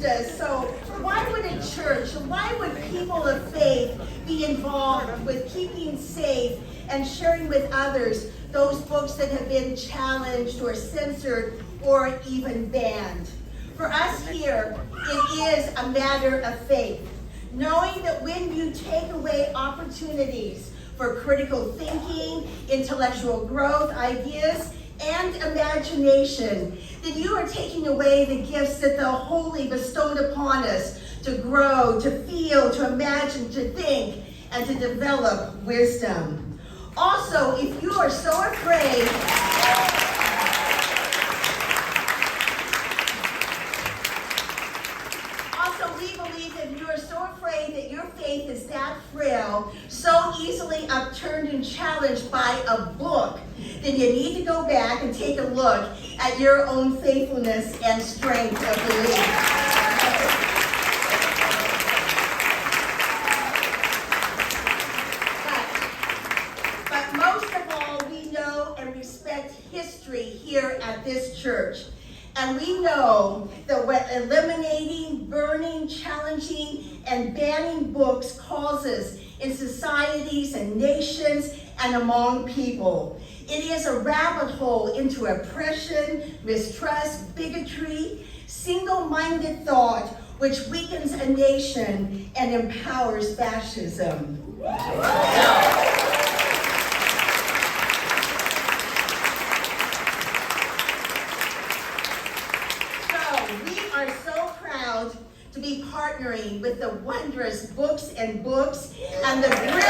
us. So why would a church, why would people of faith be involved with keeping safe and sharing with others those books that have been challenged or censored or even banned? For us here, it is a matter of faith, knowing that when you take away opportunities for critical thinking, intellectual growth, ideas, and imagination, that you are taking away the gifts that the Holy bestowed upon us to grow, to feel, to imagine, to think, and to develop wisdom. Also, if you are so afraid, that your faith is that frail, so easily upturned and challenged by a book, then you need to go back and take a look at your own faithfulness and strength of belief. But most of all, we know and respect history here at this church. And we know that what eliminating, burning, challenging, and banning books causes in societies and nations and among people. It is a rabbit hole into oppression, mistrust, bigotry, single-minded thought, which weakens a nation and empowers fascism. To be partnering with the wondrous Books and Books and the brilliant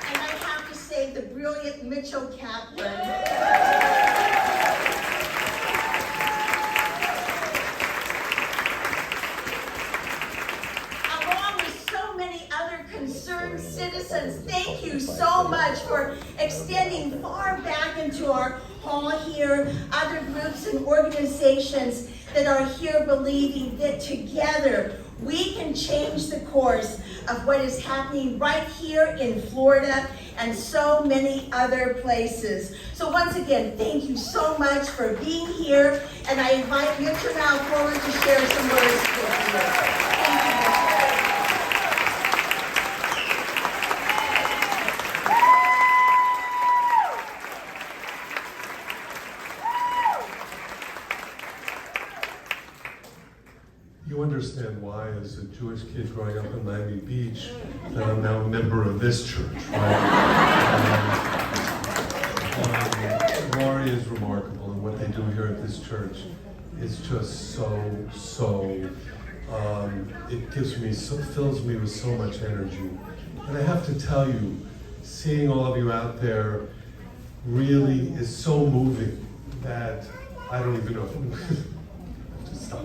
and I have to say the brilliant Mitchell Kaplan. Along with so many other concerned citizens, thank you so much for extending far back into our hall here, other groups and organizations that are here believing that together we can change the course of what is happening right here in Florida and so many other places. So once again, thank you so much for being here, and I invite Mitchell now forward to share some words with you. Thank you. You understand why, as a Jewish kid growing up in Miami Beach, that I'm now a member of this church, right? Laurie is remarkable, and what they do here at this church is just it fills me with so much energy. And I have to tell you, seeing all of you out there really is so moving that I don't even know if I'm have to stop.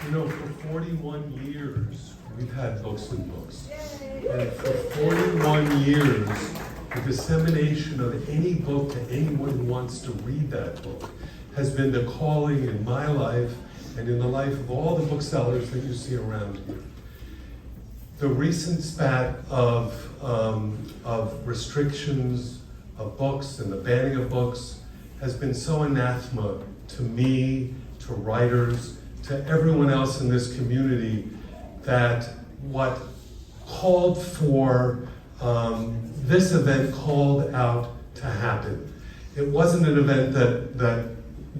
You know, for 41 years, we've had Books and Books. And for 41 years, the dissemination of any book to anyone who wants to read that book has been the calling in my life and in the life of all the booksellers that you see around here. The recent spat of restrictions of books and the banning of books has been so anathema to me, to writers, to everyone else in this community, that what called for this event called out to happen. It wasn't an event that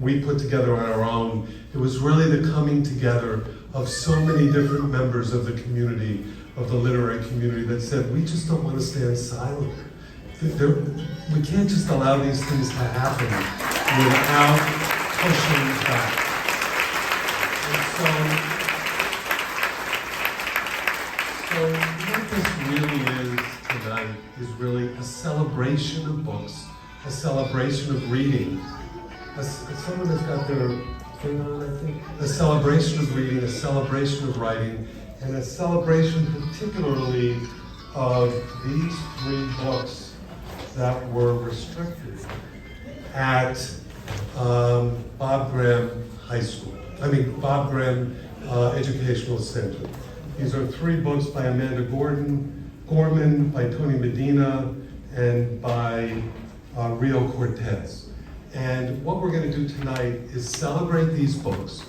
we put together on our own. It was really the coming together of so many different members of the community, of the literary community, that said, we just don't want to stand silent. We can't just allow these things to happen without pushing back. So what this really is tonight is really a celebration of books, a celebration of reading. Someone has got their thing on, I think. A celebration of reading, a celebration of writing, and a celebration particularly of these three books that were restricted at Bob Graham Educational Center. These are 3 books by Amanda Gorman, by Tony Medina, and by Rio Cortez. And what we're going to do tonight is celebrate these books.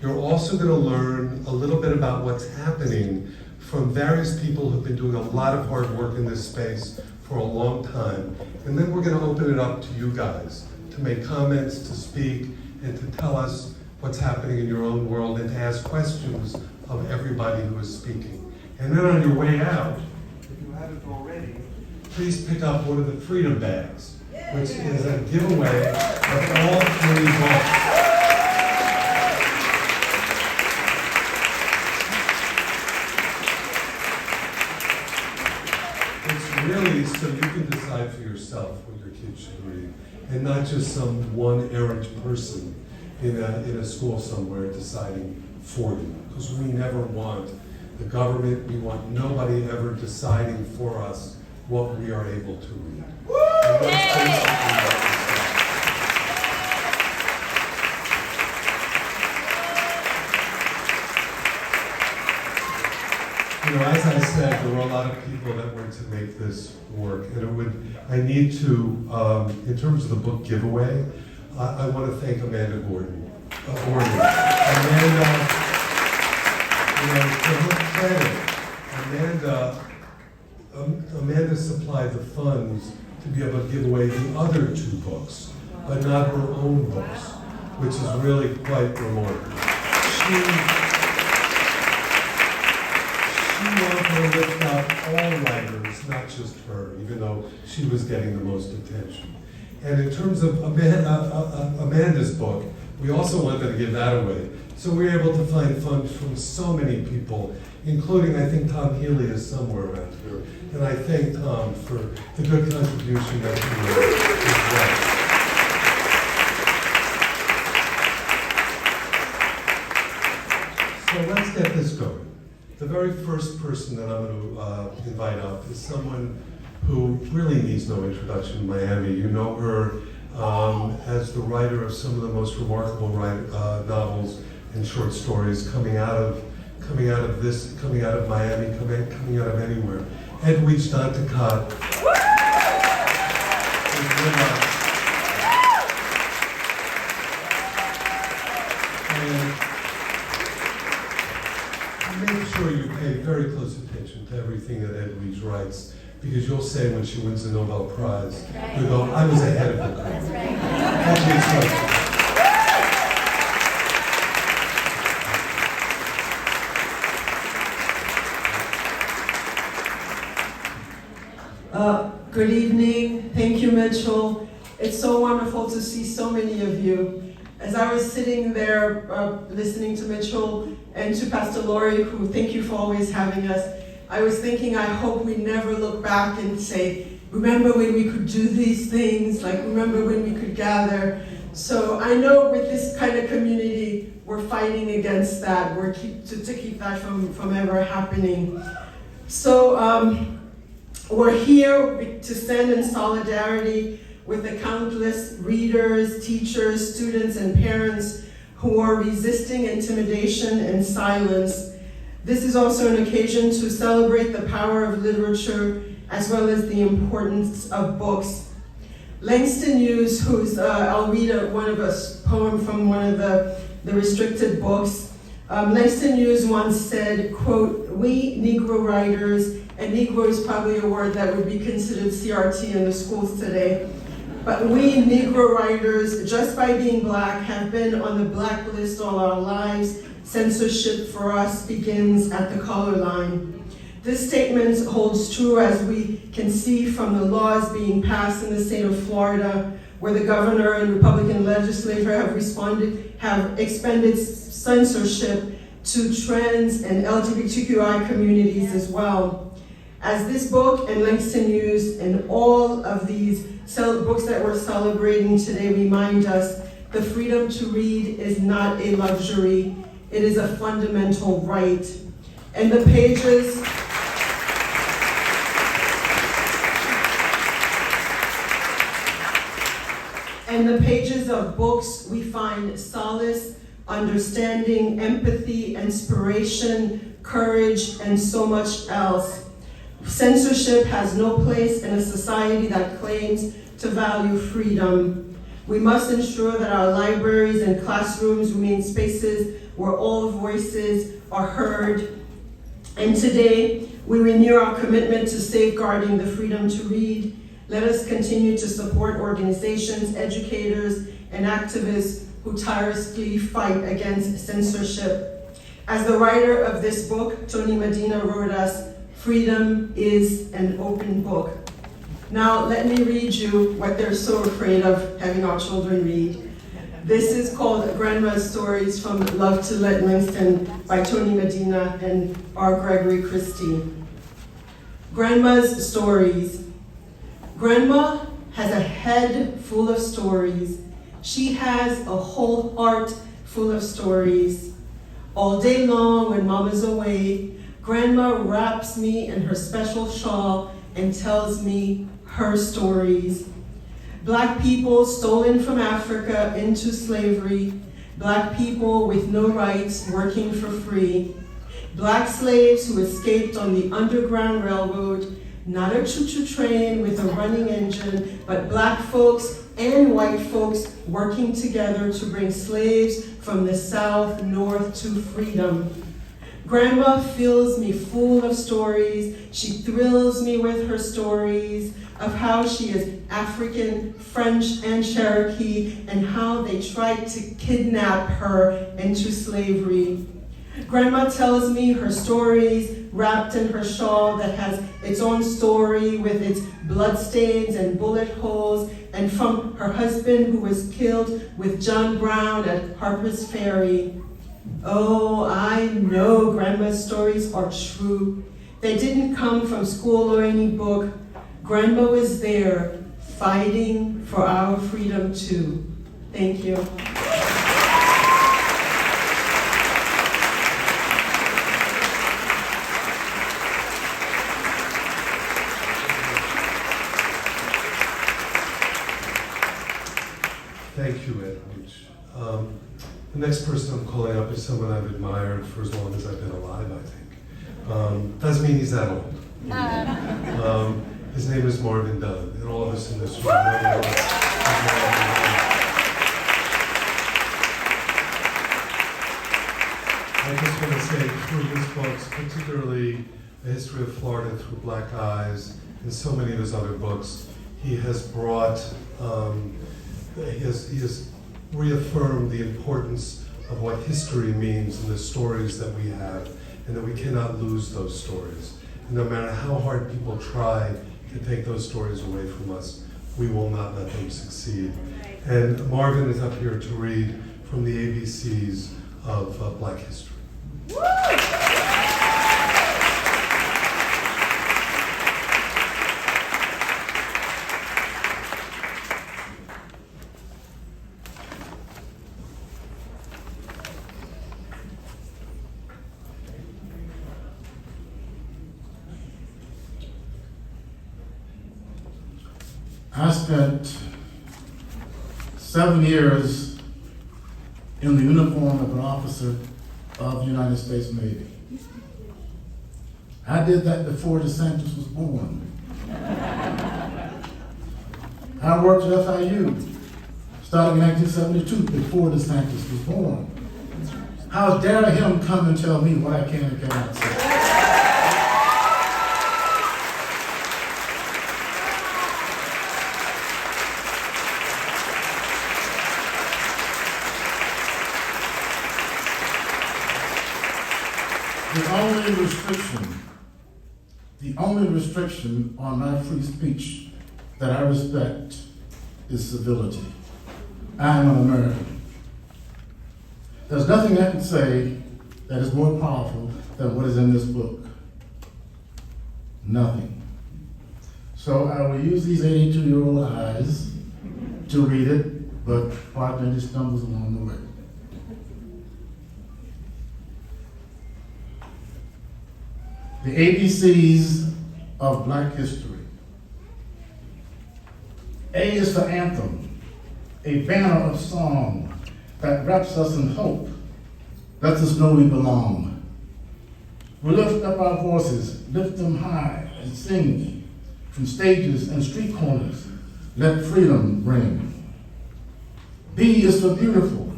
You're also going to learn a little bit about what's happening from various people who've been doing a lot of hard work in this space for a long time. And then we're going to open it up to you guys to make comments, to speak, and to tell us what's happening in your own world and to ask questions of everybody who is speaking. And then on your way out, if you haven't already, please pick up one of the Freedom bags, which is a giveaway of all 3 books. It's really so you can decide for yourself what your kids should read, and not just some one errant person in a school somewhere deciding for you. Because we never want the government, we want nobody ever deciding for us what we are able to read. You know, as I said, there were a lot of people that went to make this work, and I need to, in terms of the book giveaway, I want to thank Amanda Gorman. Amanda, you know, to her credit, Amanda supplied the funds to be able to give away the other 2 books, but not her own books, which is really quite remarkable. She wanted to lift up all writers, not just her, even though she was getting the most attention. And in terms of Amanda's book, we also wanted to give that away. So we were able to find funds from so many people, including, I think, Tom Healy is somewhere around here. And I thank Tom for the good contribution that he made as well. So let's get this going. The very first person that I'm going to invite up is someone who really needs no introduction in Miami. You know her as the writer of some of the most remarkable novels and short stories coming out of Miami, coming out of anywhere. Edwidge Danticat is with us. And make sure you pay very close attention to everything that Edwidge writes, because you'll say when she wins the Nobel Prize, you'll go, I was ahead of the curve. That's right. Good evening. Thank you, Mitchell. It's so wonderful to see so many of you. As I was sitting there listening to Mitchell and to Pastor Laurie, who thank you for always having us, I was thinking, I hope we never look back and say, remember when we could do these things, like remember when we could gather. So I know with this kind of community, we're fighting against that. We're to keep that from ever happening. So we're here to stand in solidarity with the countless readers, teachers, students, and parents who are resisting intimidation and silence. This is also an occasion to celebrate the power of literature as well as the importance of books. Langston Hughes, I'll read one of a poem from one of the restricted books. Langston Hughes once said, quote, "We Negro writers," and Negro is probably a word that would be considered CRT in the schools today, but we Negro writers, just by being Black, have been on the blacklist all our lives. Censorship for us begins at the color line. This statement holds true as we can see from the laws being passed in the state of Florida, where the governor and Republican legislature have expended censorship to trans and LGBTQI communities as well. As this book and Langston Hughes and all of these books that we're celebrating today remind us, the freedom to read is not a luxury, it is a fundamental right. And the pages In the pages of books, we find solace, understanding, empathy, inspiration, courage, and so much else. Censorship has no place in a society that claims to value freedom. We must ensure that our libraries and classrooms remain spaces where all voices are heard. And today, we renew our commitment to safeguarding the freedom to read. Let us continue to support organizations, educators, and activists who tirelessly fight against censorship. As the writer of this book, Tony Medina, wrote us, "Freedom is an open book." Now, let me read you what they're so afraid of having our children read. This is called Grandma's Stories from Love to Let Winston by Tony Medina and R. Gregory Christie. Grandma's Stories. Grandma has a head full of stories. She has a whole heart full of stories. All day long when Mama's away, Grandma wraps me in her special shawl and tells me her stories. Black people stolen from Africa into slavery. Black people with no rights working for free. Black slaves who escaped on the Underground Railroad. Not a choo-choo train with a running engine, but black folks and white folks working together to bring slaves from the South north to freedom. Grandma fills me full of stories. She thrills me with her stories of how she is African, French, and Cherokee, and how they tried to kidnap her into slavery. Grandma tells me her stories wrapped in her shawl that has its own story with its bloodstains and bullet holes, and from her husband who was killed with John Brown at Harper's Ferry. Oh, I know Grandma's stories are true. They didn't come from school or any book. Grandma was there fighting for our freedom too. Thank you. Thank you, Edwidge. The next person I'm calling up is someone I've admired for as long as I've been alive, I think. Doesn't mean he's that old. His name is Marvin Dunn, and all of us in this room know Marvin. I just want to say through his books, particularly The History of Florida Through Black Eyes, and so many of his other books, he has brought, he has reaffirmed the importance of what history means and the stories that we have, and that we cannot lose those stories. And no matter how hard people try to take those stories away from us, we will not let them succeed. And Marvin is up here to read from the ABCs of Black history. I spent 7 years in the uniform of an officer of the United States Navy. I did that before DeSantis was born. I worked at FIU starting in 1972 before DeSantis was born. How dare him come and tell me what I can and cannot say. The only restriction on my free speech that I respect is civility. I am an American. There's nothing I can say that is more powerful than what is in this book. Nothing. So I will use these 82-year-old eyes to read it, but pardon any stumbles along the way. The ABCs of Black history. A is for anthem. a banner of song that wraps us in hope, lets us know we belong. We lift up our voices, lift them high, and sing from stages and street corners. Let freedom ring. B is for beautiful.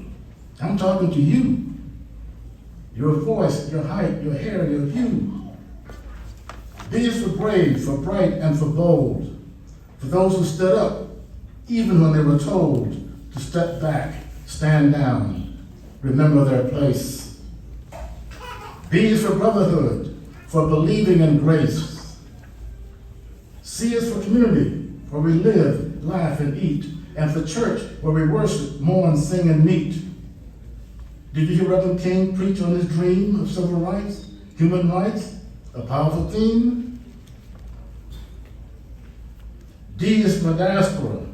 I'm talking to you. Your voice, your height, your hair, your hue. B is for brave, for bright, and for bold. For those who stood up, even when they were told to step back, stand down, remember their place. B is for brotherhood, for believing in grace. C is for community, where we live, laugh, and eat, and for church, where we worship, mourn, sing, and meet. Did you hear Reverend King preach on his dream of civil rights, human rights, a powerful theme? D is for diaspora,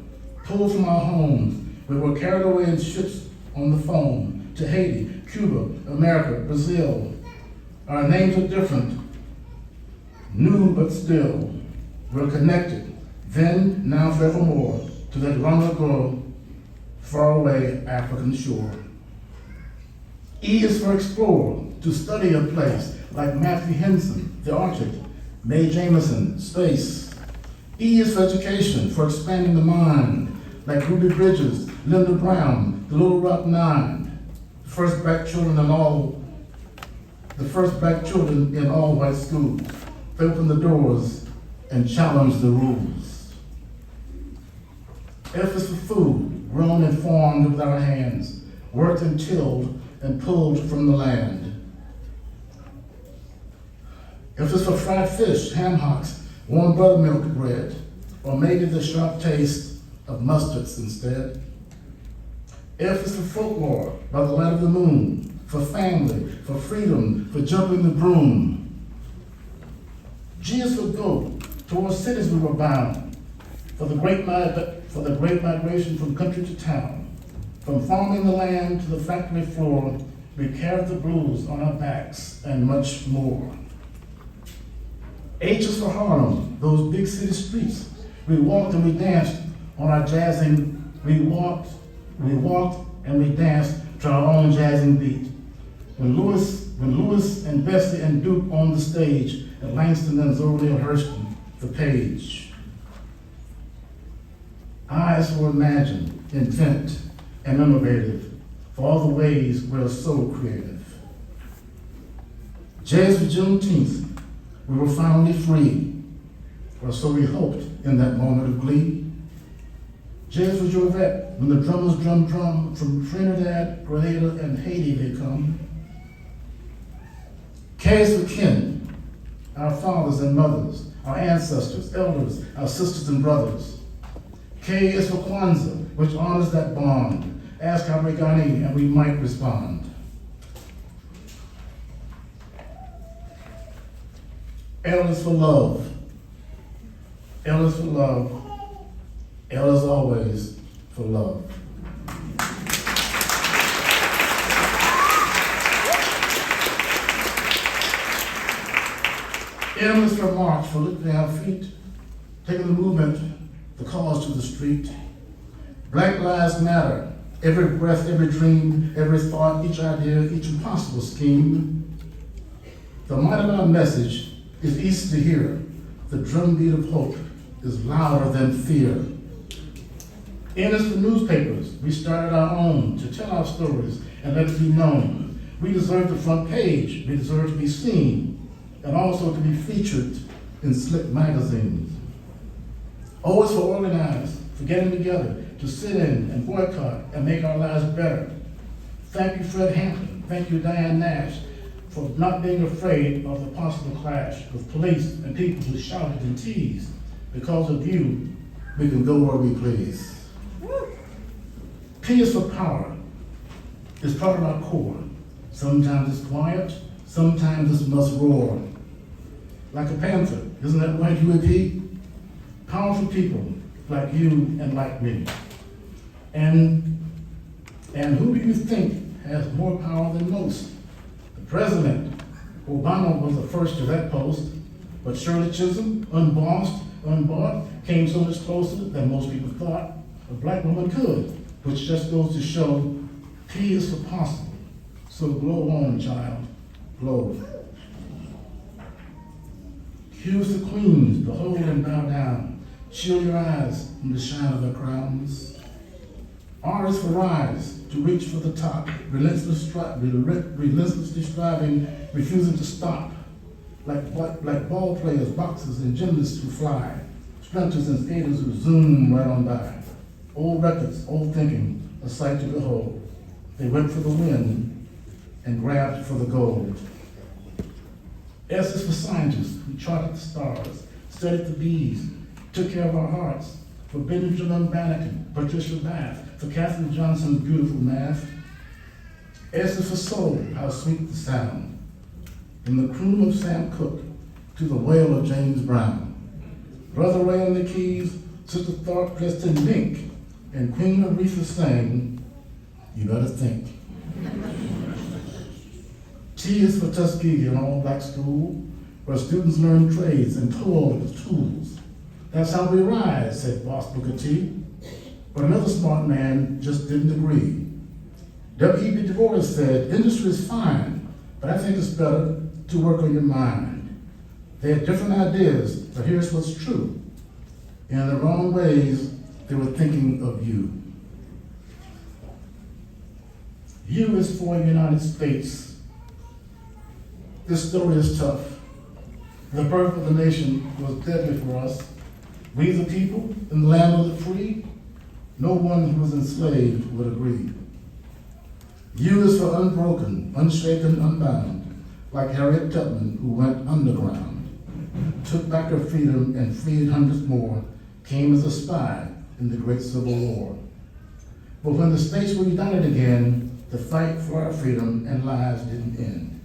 pulled from our homes. We were carried away in ships on the foam to Haiti, Cuba, America, Brazil. Our names are different, new but still. We're connected, then, now, forevermore, to that long ago, faraway African shore. E is for explore, to study a place like Matthew Henson, the Arctic, Mae Jemison, space. E is for education, for expanding the mind, like Ruby Bridges, Linda Brown, the Little Rock Nine, the first black children in all white schools. They opened the doors and challenged the rules. F is for food, grown and farmed with our hands, worked and tilled and pulled from the land. F is for fried fish, ham hocks, warm buttermilk bread, or maybe the sharp taste of mustards instead. F is for folklore, by the light of the moon, for family, for freedom, for jumping the broom. G is for go, towards cities we were bound, for the great migration from country to town. From farming the land to the factory floor, we carried the blues on our backs and much more. H is for Harlem, those big city streets. We walked and we danced on our jazzing, we walked and we danced to our own jazzing beat. When Lewis and Bessie and Duke on the stage, and Langston and Zolio Hurston, the page. Eyes for imagine, invent, and innovative, for all the ways we're so creative. J is for Juneteenth, we were finally free, or so we hoped in that moment of glee. J is for Georgette, when the drummers drum from Trinidad, Grenada, and Haiti they come. K is for kin, our fathers and mothers, our ancestors, elders, our sisters and brothers. K is for Kwanzaa, which honors that bond. Ask our Regani and we might respond. L is for love. L is for love. L is always for love. M is for march, for lifting our feet, taking the movement, the cause to the street. Black Lives Matter. Every breath, every dream, every thought, each idea, each impossible scheme. The might of our message is easy to hear. The drumbeat of hope is louder than fear. N is for newspapers. We started our own to tell our stories and let it be known. We deserve the front page. We deserve to be seen and also to be featured in slick magazines. O is for organize, for getting together, to sit in and boycott and make our lives better. Thank you, Fred Hampton. Thank you, Diane Nash, for not being afraid of the possible clash with police and people who shouted and teased. Because of you, we can go where we please. P is for power. It's part of our core. Sometimes it's quiet, sometimes it must roar. Like a panther, isn't that right, UAP? Powerful people like you and like me. And who do you think has more power than most? The president. Obama was the first to that post, but Shirley Chisholm, unbossed, unbought, came so much closer than most people thought a black woman could. which just goes to show P is for possible. So glow on, child, glow. Q is for queens, behold and bow down. Shield your eyes from the shine of their crowns. R is for rise, to reach for the top, relentlessly striving, refusing to stop. Like ball players, boxers, and gymnasts who fly, sprinters and skaters who zoom right on by. Old records, old thinking, a sight to behold. They went for the win and grabbed for the gold. S is for scientists who charted the stars, studied the bees, took care of our hearts. For Benjamin Banneker, Patricia Bath, for Katherine Johnson's beautiful math. S is for soul, how sweet the sound. From the croon of Sam Cooke to the wail of James Brown. Brother Ray on the keys, Sister Thorpe dressed in mink, and Queen Aretha sang, you better think. T is for Tuskegee, an all-black school, where students learn trades and toil with tools. That's how we rise, said Boss Booker T. But another smart man just didn't agree. W.E.B. Du Bois said, industry is fine, but I think it's better to work on your mind. They had different ideas, but here's what's true. In the wrong ways, they were thinking of you. U is for United States. This story is tough. The birth of the nation was deadly for us. We the people in the land of the free, no one who was enslaved would agree. U is for unbroken, unshaken, unbound, like Harriet Tubman, who went underground, took back her freedom and freed hundreds more, came as a spy in the Great Civil War. But when the states were united again, the fight for our freedom and lives didn't end.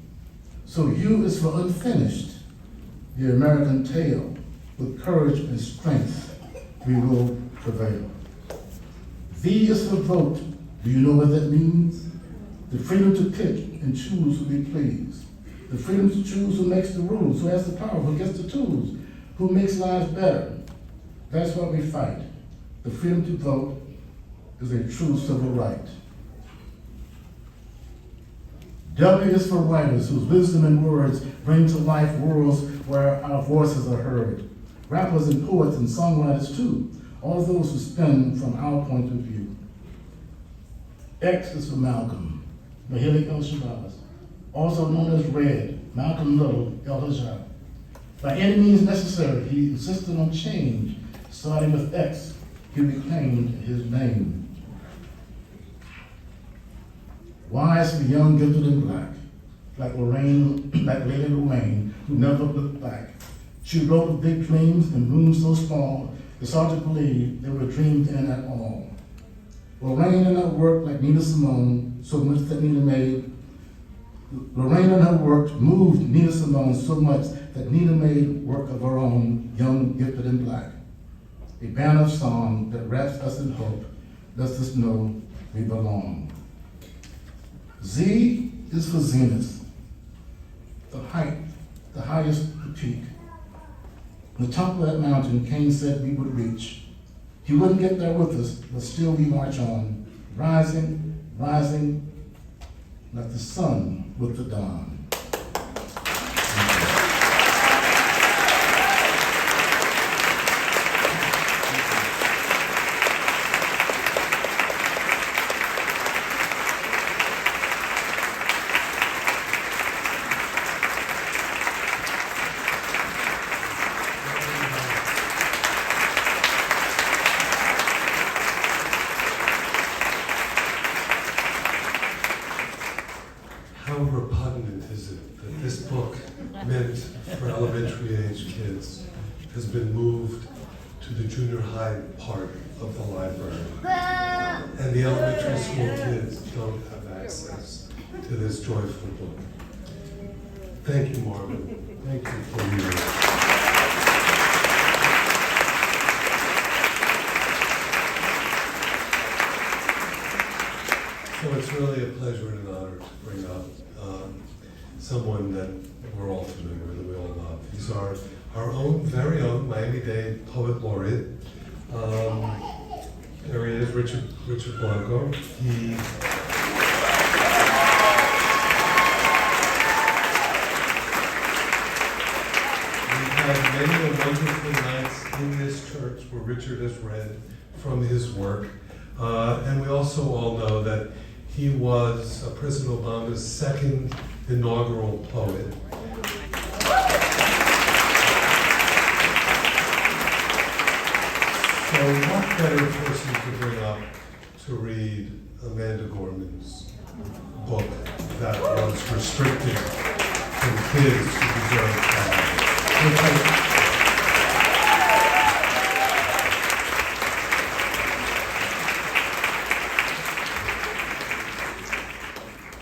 So U is for unfinished, the American tale. With courage and strength, we will prevail. V is for vote. Do you know what that means? The freedom to pick and choose who we please. The freedom to choose who makes the rules, who has the power, who gets the tools, who makes lives better. That's why we fight. The freedom to vote is a true civil right. W is for writers whose wisdom and words bring to life worlds where our voices are heard. Rappers and poets and songwriters too, all those who spin from our point of view. X is for Malcolm, Mahili El-Shabazz, also known as Red, Malcolm Little El-Hajjaj. By any means necessary, he insisted on change. Starting with X, he reclaimed his name. Y is for young, gifted, and black, like Lady Lorraine, who never looked back. She wrote with big dreams in rooms so small, it's hard to believe they were dreamed in at all. Lorraine and her work, like Nina Simone, so much that Nina made. Lorraine and her work moved Nina Simone so much that Nina made work of her own, young, gifted, and black. A band of song that wraps us in hope, lets us know we belong. Z is for zenith, the height, the highest, the peak. On the top of that mountain, Cain said we would reach. He wouldn't get there with us, but still we march on, rising, rising, like the sun with the dawn. How repugnant is it that this book, meant for elementary age kids, has been moved to the junior high part of the library. And the elementary school kids don't have access to this joyful book. Thank you, Marvin. Thank you for reading. So it's really a pleasure and an honor to bring up someone that we're all familiar with, that we all love. He's our own, very own Miami-Dade Poet Laureate. There he is, Richard Blanco. He We've had many wonderful nights in this church where Richard has read from his work. And we also all know that he was President Obama's second inaugural poet. So what better person to bring up to read Amanda Gorman's book that was restricted from kids who deserve that.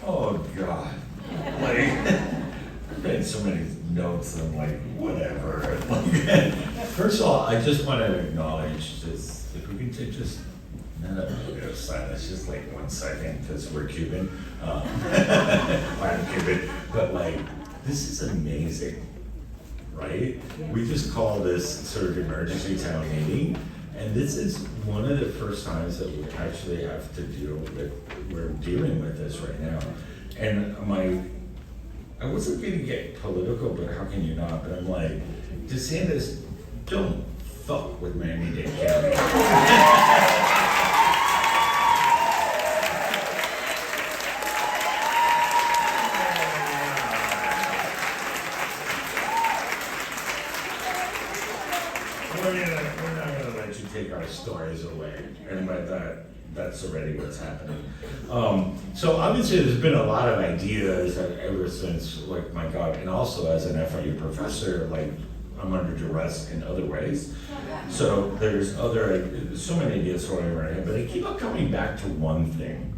Oh God, like I've made so many notes. I'm like, whatever. First of all, I just want to acknowledge this. If we can take just none of it silence, just like 1 second, because we're Cuban. I'm Cuban, but like this is amazing, right? We just call this sort of emergency town meeting. And this is one of the first times that we actually have to we're dealing with this right now. And I wasn't gonna get political, but how can you not? But I'm like, DeSantis, don't fuck with Miami-Dade County. We're not gonna let you take our stories away, and by that's already what's happening. So obviously there's been a lot of ideas ever since, like, my God, and also as an FIU professor, like, I'm under duress in other ways. So there's so many ideas flowing around here, but I keep on coming back to one thing,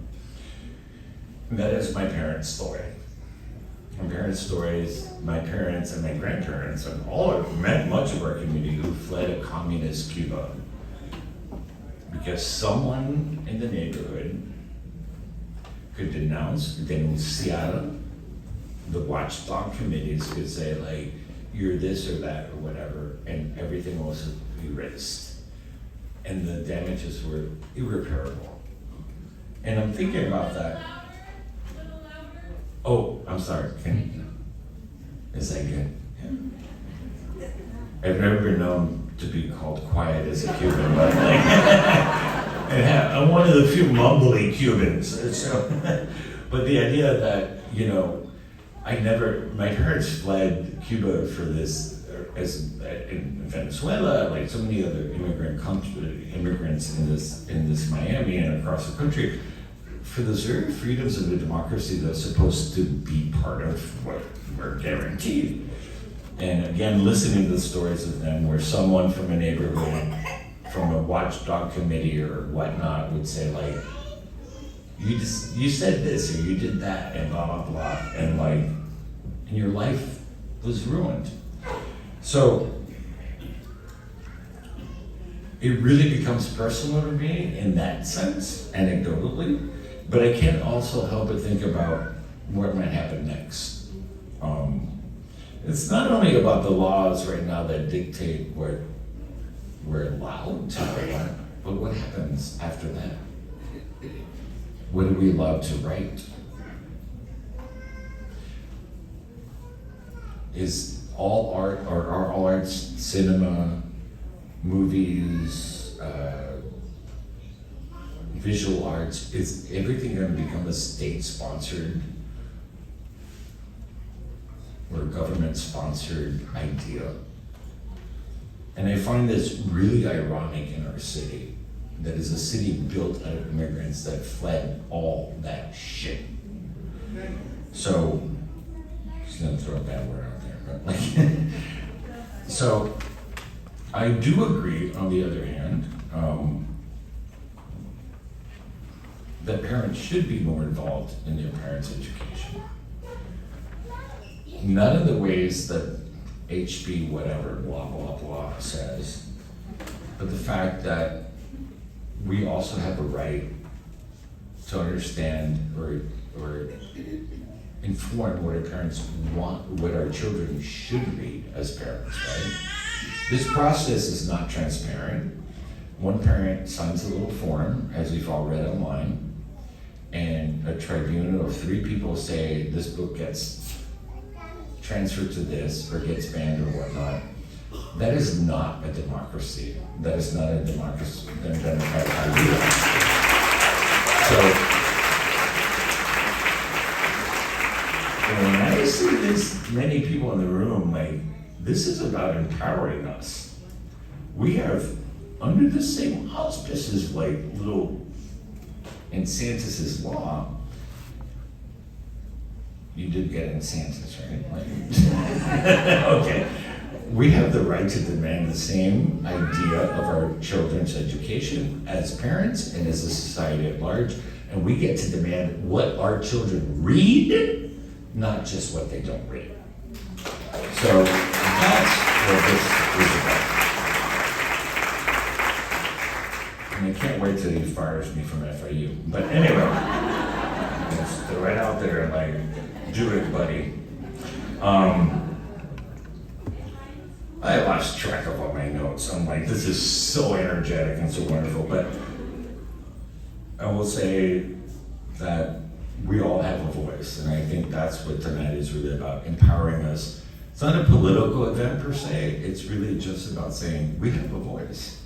and that is my parents' story. My parents' stories, my parents and my grandparents, and much of our community who fled a communist Cuba because someone in the neighborhood could denunciar. The watchdog committees could say, like, you're this or that or whatever, and everything was erased. And the damages were irreparable. And I'm thinking about that. Oh, I'm sorry. Is that good? Yeah. I've never been known to be called quiet as a Cuban, but like, I'm one of the few mumbly Cubans. So, but the idea that, my parents fled Cuba for this, in Venezuela, like so many other immigrants in this Miami and across the country, for those very freedoms of a democracy that's supposed to be part of what we're guaranteed. And again, listening to the stories of them where someone from a neighborhood, from a watchdog committee or whatnot would say, like, you said this or you did that and blah, blah, blah. And your life was ruined. So it really becomes personal to me in that sense, anecdotally. But I can't also help but think about what might happen next. It's not only about the laws right now that dictate what we're allowed to write, but what happens after that? What are we allowed to write? Is all art, or are all arts, cinema, movies, visual arts, is everything going to become a state-sponsored or government-sponsored idea? And I find this really ironic in our city, that is a city built out of immigrants that fled all that shit. So, just gonna throw a bad word out there, but so I do agree, on the other hand, that parents should be more involved in their parents' education. None of the ways that HB whatever, blah, blah, blah says, but the fact that we also have a right to understand or inform what our parents want, what our children should read as parents, right? This process is not transparent. one parent signs a little form, as we've all read online, and a tribunal of 3 people say this book gets transferred to this or gets banned or whatnot. That is not a democracy. That is not a democratic idea. So, when I see this many people in the room, like, this is about empowering us. We have, under the same auspices, like little Insantis' law. You did get Insantis, right? Like, okay. We have the right to demand the same idea of our children's education as parents and as a society at large, and we get to demand what our children read, not just what they don't read. So that's what this is about. And I can't wait till he fires me from FIU. But anyway, let's throw it out there and like, do it, buddy. I lost track of all my notes. I'm like, this is so energetic and so wonderful. But I will say that we all have a voice, and I think that's what tonight is really about, empowering us. It's not a political event per se, it's really just about saying, we have a voice.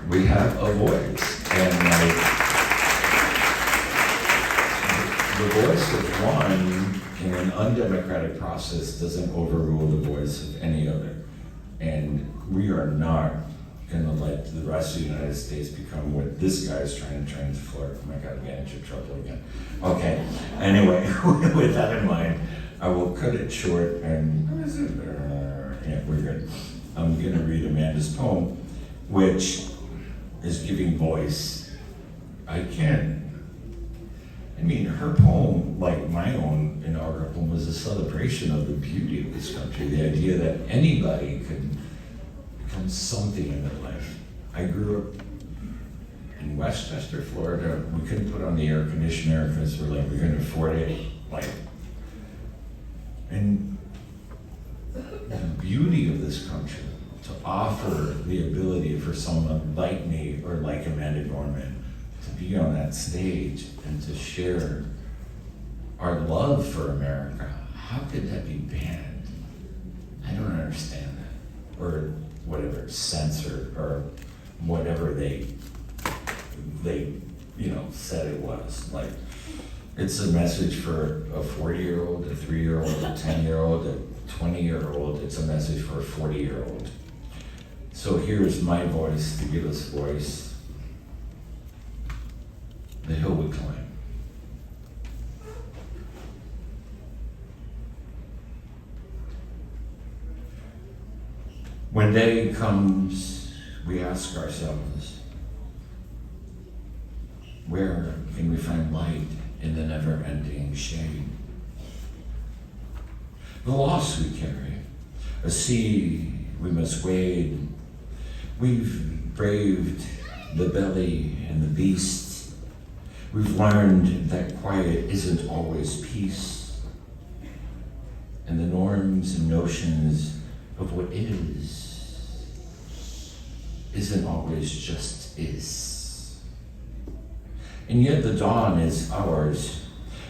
We have a voice. And like, the voice of one in an undemocratic process doesn't overrule the voice of any other. And we are not gonna let the rest of the United States become what this guy is trying to turn into Florida. Oh my God, I'm getting into trouble again. Okay, anyway, with that in mind, I will cut it short and, yeah, we're good. I'm gonna read Amanda's poem, which is giving voice. I mean, her poem, like my own inaugural poem, was a celebration of the beauty of this country, the idea that anybody could become something in their life. I grew up in Westchester, Florida. We couldn't put on the air conditioner because we're couldn't afford it. And the beauty of this country to offer the ability for someone like me or like Amanda Gorman to be on that stage and to share our love for America. How could that be banned? I don't understand that. Or whatever, censored, or whatever they said it was. Like, it's a message for a 40-year-old, a 3-year-old, a 10-year-old, a 20-year-old. It's a message for a 40-year-old. So here's my voice to give us voice. The hill we climb. When day comes, we ask ourselves, where can we find light in the never-ending shade? The loss we carry, a sea we must wade. We've braved the belly and the beast. We've learned that quiet isn't always peace, and the norms and notions of what isn't always just is. And yet the dawn is ours.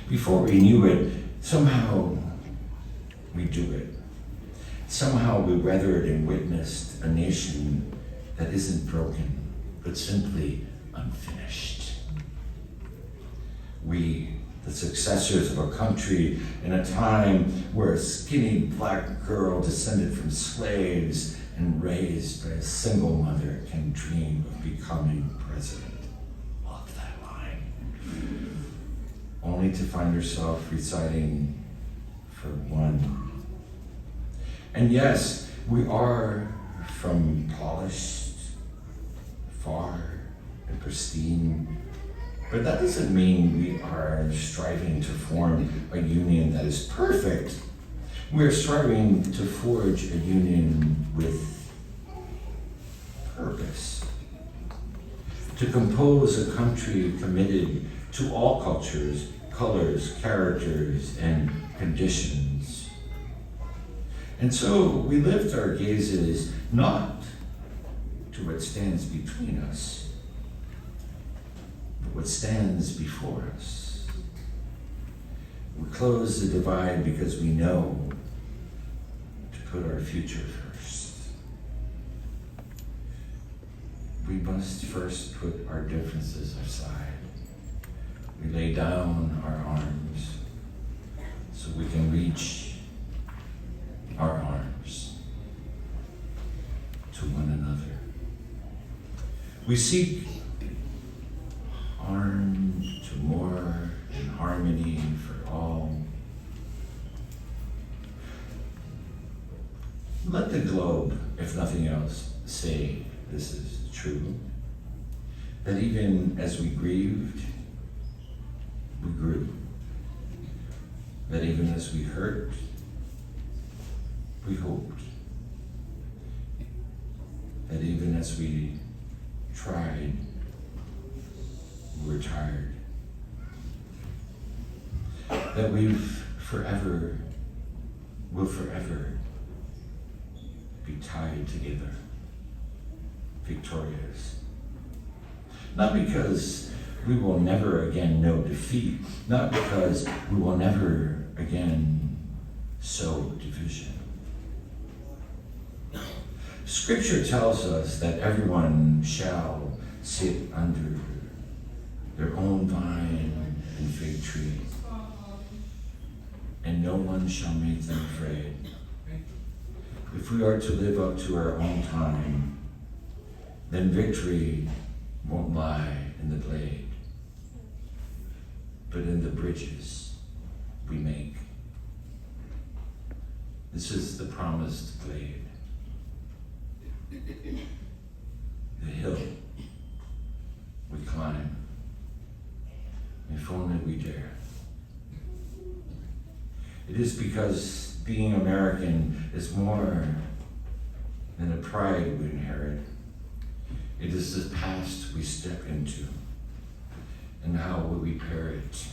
Before we knew it, somehow we do it. Somehow we weathered and witnessed a nation that isn't broken, but simply unfinished. We, the successors of a country in a time where a skinny black girl descended from slaves and raised by a single mother can dream of becoming president. Love that line. Only to find herself reciting for one. And yes, we are from polished, far, and pristine. But that doesn't mean we are striving to form a union that is perfect. We're striving to forge a union with purpose. To compose a country committed to all cultures, colors, characters, and conditions. And so we lift our gazes not to what stands between us, but what stands before us. We close the divide because we know to put our future first. We must first put our differences aside. We lay down our arms so we can reach our arms to one another. We seek harm to more and harmony for all. Let the globe, if nothing else, say this is true. That even as we grieved, we grew. That even as we hurt, we hoped. That even as we tried, we were tired. That will forever be tied together, victorious. Not because we will never again know defeat, not because we will never again sow division. Scripture tells us that everyone shall sit under their own vine and fig tree, and no one shall make them afraid. If we are to live up to our own time, then victory won't lie in the blade, but in the bridges we make. This is the promised glade. The hill we climb, if only we dare. It is because being American is more than a pride we inherit. It is the past we step into, and how we repair it.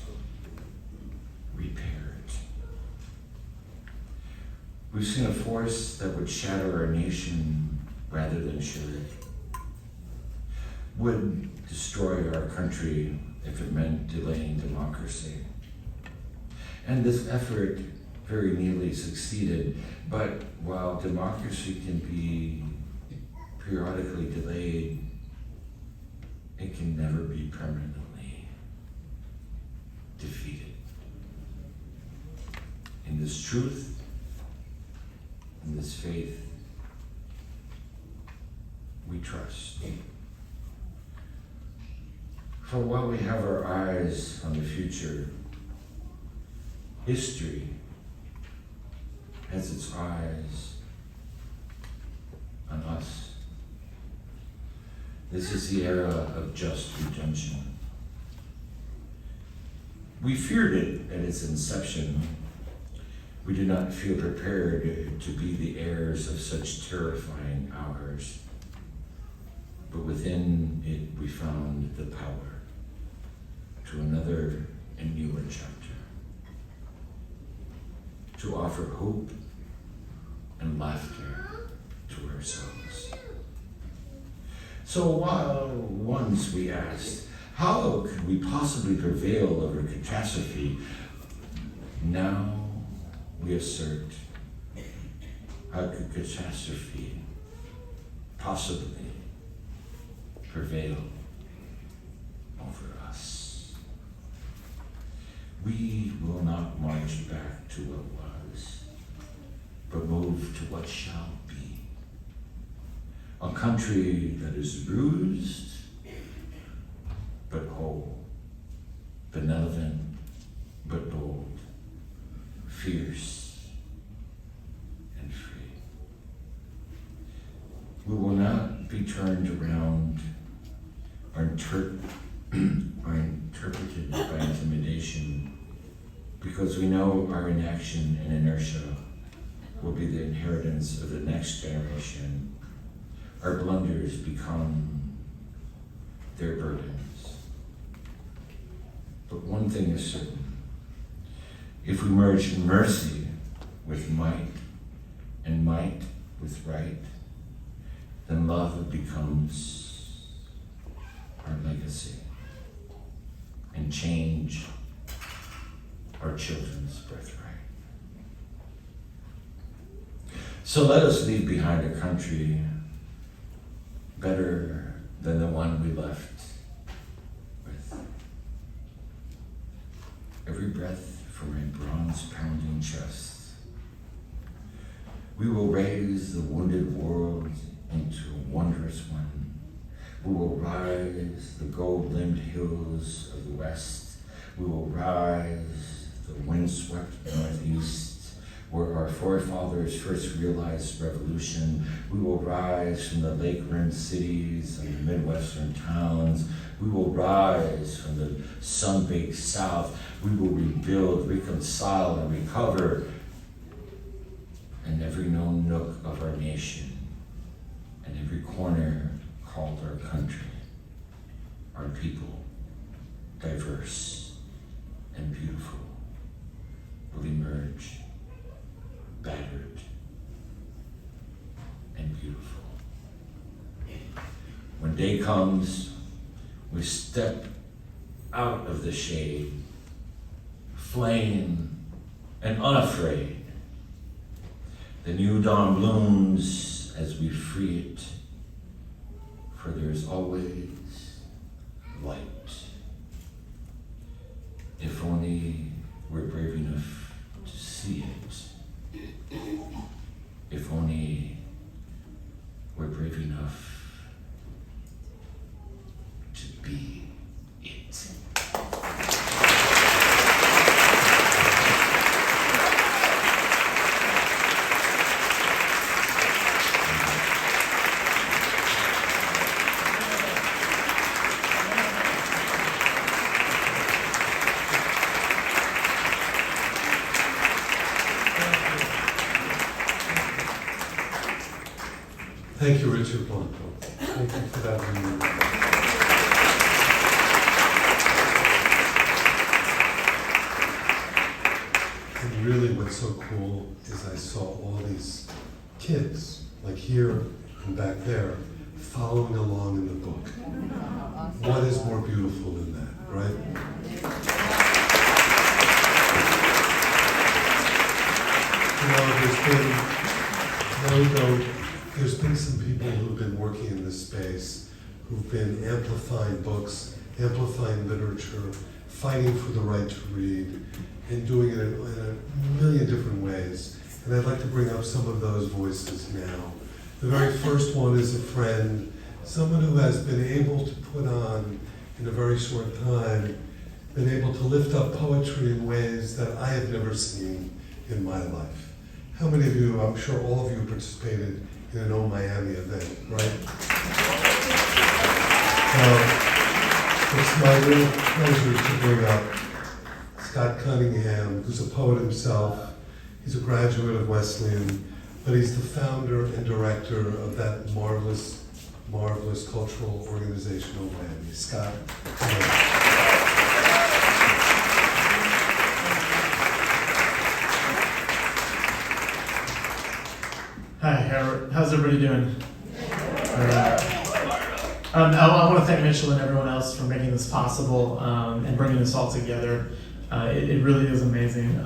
We've seen a force that would shatter our nation rather than should it. Would destroy our country if it meant delaying democracy. And this effort very nearly succeeded, but while democracy can be periodically delayed, it can never be permanently defeated. In this truth, in this faith, we trust. For while we have our eyes on the future, history has its eyes on us. This is the era of just redemption. We feared it at its inception. We did not feel prepared to be the heirs of such terrifying hours. But within it, we found the power to another and newer chapter, to offer hope and laughter to ourselves. So while once we asked, how could we possibly prevail over catastrophe? Now we assert, how could catastrophe possibly prevail over us? We will not march back to what was, but move to what shall be. A country that is bruised, but whole, benevolent, but bold, fierce, and free. We will not be turned around or interpreted by intimidation, because we know our inaction and inertia will be the inheritance of the next generation. Our blunders become their burdens. But one thing is certain. If we merge mercy with might and might with right, then love becomes our legacy, and change our children's birthright. So let us leave behind a country better than the one we left with. Every breath from a bronze-pounding chest. We will raise the wounded world into a wondrous one. We will rise the gold-limbed hills of the West. We will rise the windswept Northeast, where our forefathers first realized revolution. We will rise from the lake-rimmed cities and the Midwestern towns. We will rise from the sun-baked South. We will rebuild, reconcile, and recover in every known nook of our nation and every corner called our country. Our people, diverse and beautiful, will emerge battered and beautiful. When day comes, we step out of the shade, flame and unafraid. The new dawn blooms as we free it, for there is always light. If only we're brave enough to see it. If only we're brave enough to be it. Thank you, Richard Blanco. Thank you for that reading. And really what's so cool is I saw all these kids, like here and back there, following along in the book. What is more beautiful than that, right? There's been some people who've been working in this space, who've been amplifying books, amplifying literature, fighting for the right to read, and doing it in a million different ways. And I'd like to bring up some of those voices now. The very first one is a friend, someone who has been able to put on, in a very short time, been able to lift up poetry in ways that I have never seen in my life. How many of you, I'm sure all of you participated in an O Miami event, right? It's my real pleasure to bring up Scott Cunningham, who's a poet himself. He's a graduate of Wesleyan, but he's the founder and director of that marvelous, marvelous cultural organization, O Miami. Scott, come on. Hi, how's everybody doing? I want to thank Mitchell and everyone else for making this possible and bringing this all together. It really is amazing.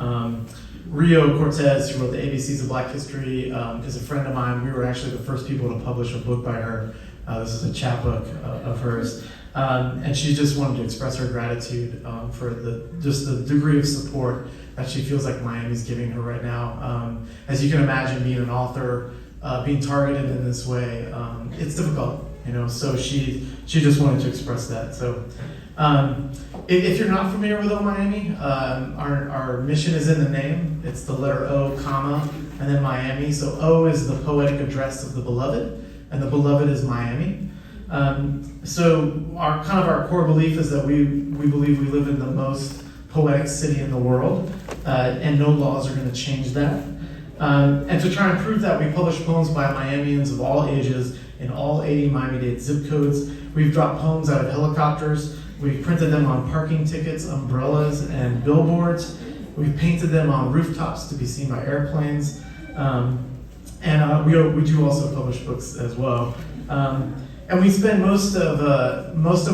Rio Cortez, who wrote the ABCs of Black History, is a friend of mine. We were actually the first people to publish a book by her. This is a chapbook of hers. And she just wanted to express her gratitude for the degree of support that she feels like Miami's giving her right now. As you can imagine, being an author, being targeted in this way, it's difficult, so she just wanted to express that. So if you're not familiar with O Miami, our mission is in the name. It's the letter O, comma, and then Miami. So O is the poetic address of the beloved, and the beloved is Miami. So our core belief is that we believe we live in the most poetic city in the world, and no laws are going to change that. And to try and prove that, we publish poems by Miamians of all ages in all 80 Miami-Dade zip codes. We've dropped poems out of helicopters. We've printed them on parking tickets, umbrellas, and billboards. We've painted them on rooftops to be seen by airplanes. And we do also publish books as well. And we spend most of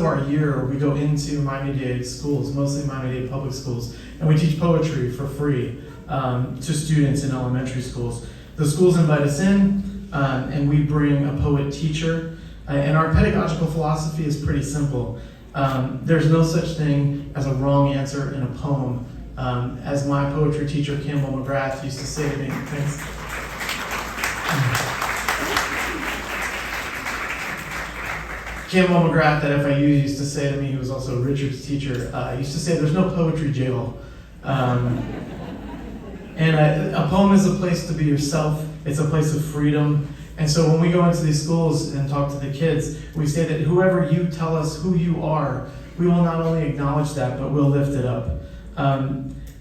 our year, we go into Miami-Dade schools, mostly Miami-Dade public schools, and we teach poetry for free to students in elementary schools. The schools invite us in, and we bring a poet teacher. And our pedagogical philosophy is pretty simple. There's no such thing as a wrong answer in a poem. As my poetry teacher, Campbell McGrath, used to say to me, thanks. Campbell McGrath at FIU used to say to me, he was also Richard's teacher, used to say there's no poetry jail. And a poem is a place to be yourself. It's a place of freedom. And so when we go into these schools and talk to the kids, we say that whoever you tell us who you are, we will not only acknowledge that, but we'll lift it up.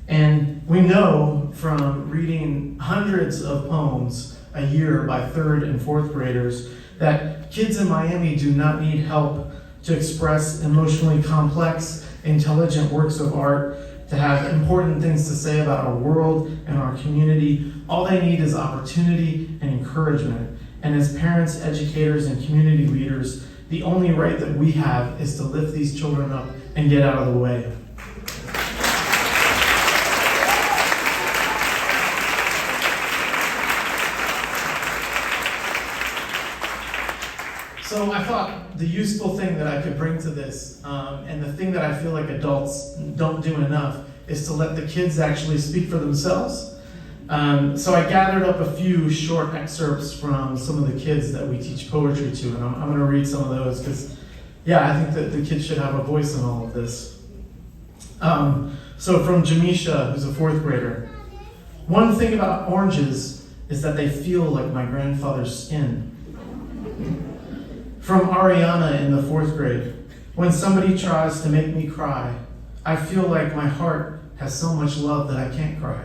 And we know from reading hundreds of poems a year by 3rd and 4th graders that kids in Miami do not need help to express emotionally complex, intelligent works of art, to have important things to say about our world and our community. All they need is opportunity and encouragement. And as parents, educators, and community leaders, the only right that we have is to lift these children up and get out of the way. So I thought the useful thing that I could bring to this, and the thing that I feel like adults don't do enough, is to let the kids actually speak for themselves. So I gathered up a few short excerpts from some of the kids that we teach poetry to, and I'm going to read some of those because, yeah, I think that the kids should have a voice in all of this. So from Jamisha, who's a 4th grader. One thing about oranges is that they feel like my grandfather's skin. From Ariana in the 4th grade. When somebody tries to make me cry, I feel like my heart has so much love that I can't cry.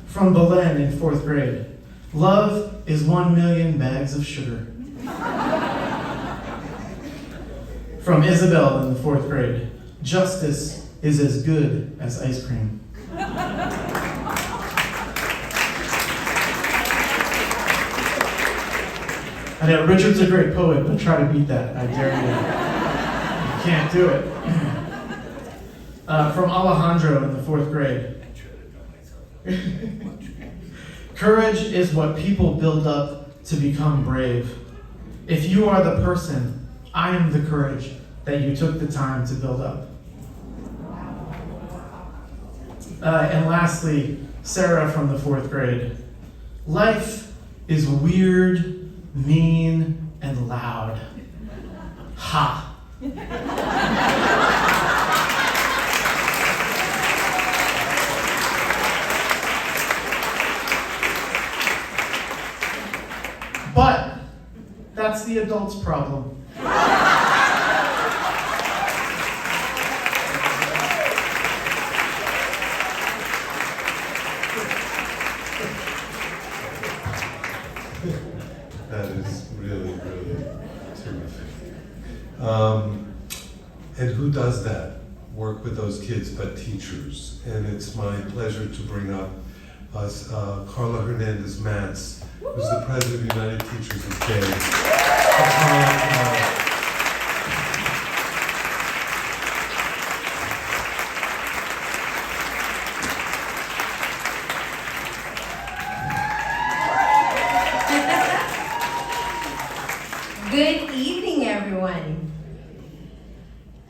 From Belen in 4th grade. Love is 1 million bags of sugar. From Isabel in the 4th grade. Justice is as good as ice cream. I know Richard's a great poet, but try to beat that. I dare you. You can't do it. From Alejandro in the 4th grade. Courage is what people build up to become brave. If you are the person, I am the courage that you took the time to build up. And lastly, Sarah from the 4th grade. Life is weird, mean, and loud. Ha. But that's the adult's problem. That is really, really terrific. And who does that? Work with those kids, but teachers. And it's my pleasure to bring up Karla Hernandez Matz, who's the president of the United Teachers of Dade. Good evening, everyone.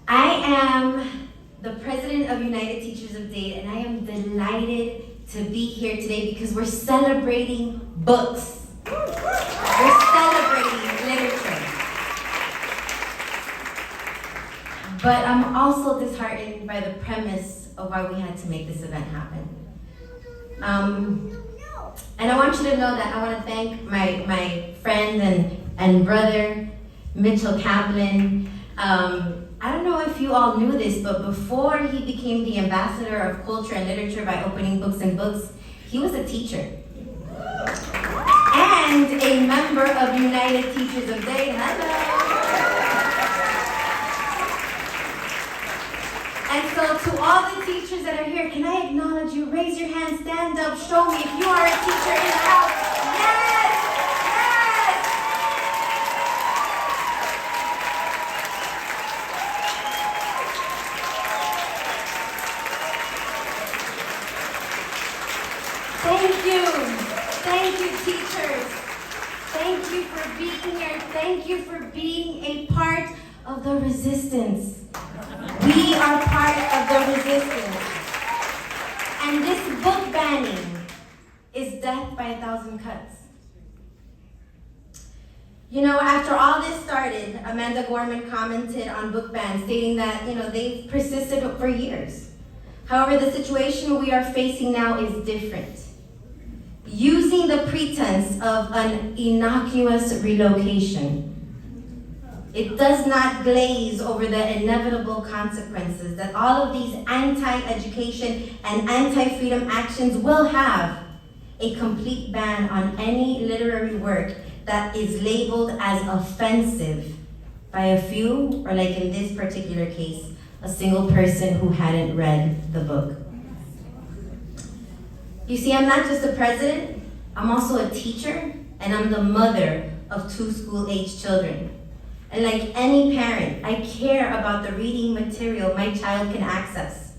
I am the president of United Teachers of Dade, and I am delighted to be here today because we're celebrating books. We're celebrating literature. But I'm also disheartened by the premise of why we had to make this event happen. And I want you to know that I want to thank my friend and brother, Mitchell Kaplan. I don't know if you all knew this, but before he became the ambassador of culture and literature by opening books and books, he was a teacher. And a member of United Teachers of Dade. Hello. And so to all the teachers that are here, can I acknowledge you? Raise your hand, stand up, show me if you are a teacher in the house. Yes! Yes! Thank you. Thank you, teachers. Thank you for being here. Thank you for being a part of the resistance. We are part of the resistance. And this book banning is death by 1,000 cuts. You know, after all this started, Amanda Gorman commented on book bans, stating that, they've persisted for years. However, the situation we are facing now is different. Using the pretense of an innocuous relocation, it does not glaze over the inevitable consequences that all of these anti-education and anti-freedom actions will have. A complete ban on any literary work that is labeled as offensive by a few, or like in this particular case, a single person who hadn't read the book. You see, I'm not just the president, I'm also a teacher, and I'm the mother of 2 school-age children. And like any parent, I care about the reading material my child can access.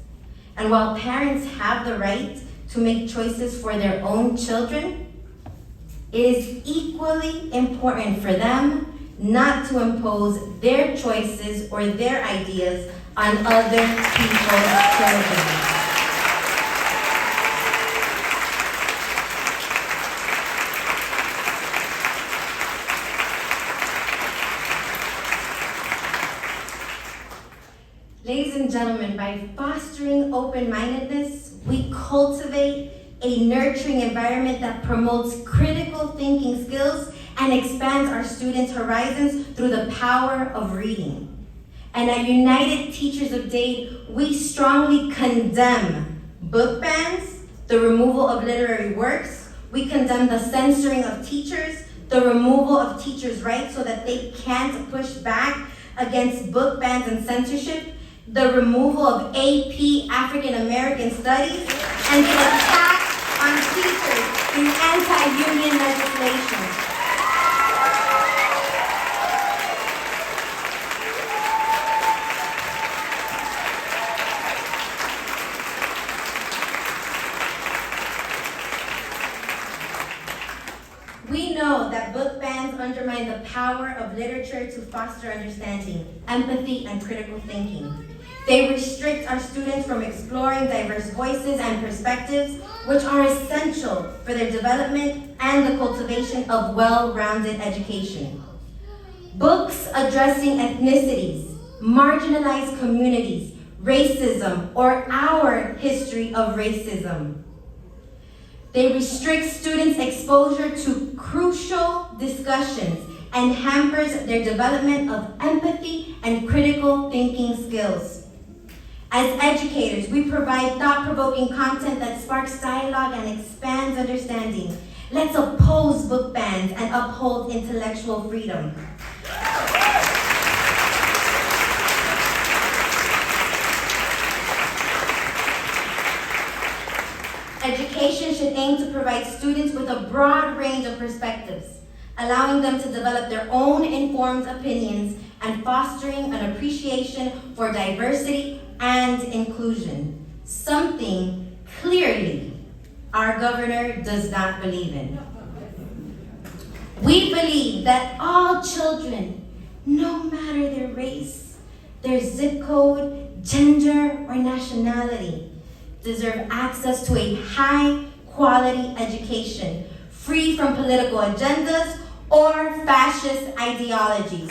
And while parents have the right to make choices for their own children, it is equally important for them not to impose their choices or their ideas on other people's children. Ladies and gentlemen, by fostering open-mindedness, we cultivate a nurturing environment that promotes critical thinking skills and expands our students' horizons through the power of reading. And at United Teachers of Dade, we strongly condemn book bans, the removal of literary works. We condemn the censoring of teachers, the removal of teachers' rights so that they can't push back against book bans and censorship, the removal of AP African American Studies, and the attack on teachers through anti-union legislation. We know that book bans undermine the power of literature to foster understanding, empathy, and critical thinking. They restrict our students from exploring diverse voices and perspectives, which are essential for their development and the cultivation of well-rounded education. Books addressing ethnicities, marginalized communities, racism, or our history of racism. They restrict students' exposure to crucial discussions and hampers their development of empathy and critical thinking skills. As educators, we provide thought-provoking content that sparks dialogue and expands understanding. Let's oppose book bans and uphold intellectual freedom. Education should aim to provide students with a broad range of perspectives, allowing them to develop their own informed opinions and fostering an appreciation for diversity and inclusion, something clearly our governor does not believe in. We believe that all children, no matter their race, their zip code, gender, or nationality, deserve access to a high-quality education, free from political agendas or fascist ideologies.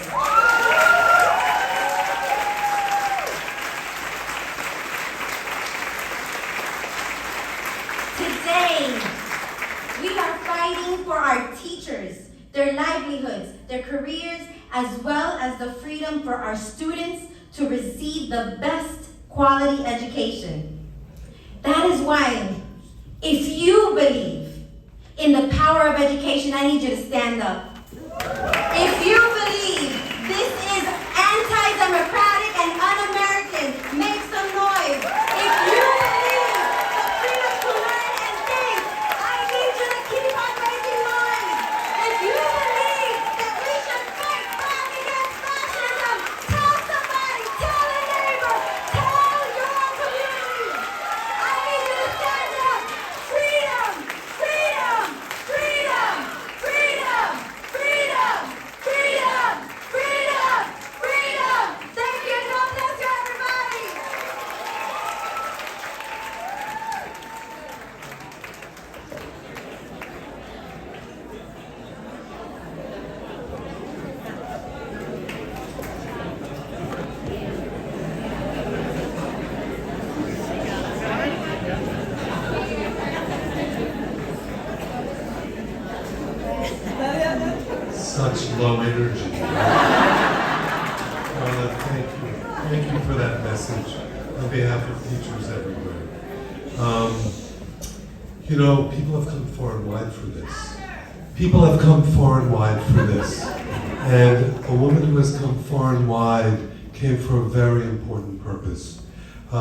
Today, we are fighting for our teachers, their livelihoods, their careers, as well as the freedom for our students to receive the best quality education. That is why, if you believe in the power of education, I need you to stand up. If you believe this is anti-democratic and un-American, make some noise. If you believe the freedom to learn and think, I need you to keep on making noise. If you believe that we should fight back against fascism, tell somebody, tell a neighbor, tell your community. I need you to stand up. Freedom, behalf of teachers everywhere. You know, people have come far and wide for this. People have come far and wide for this. And a woman who has come far and wide came for a very important purpose.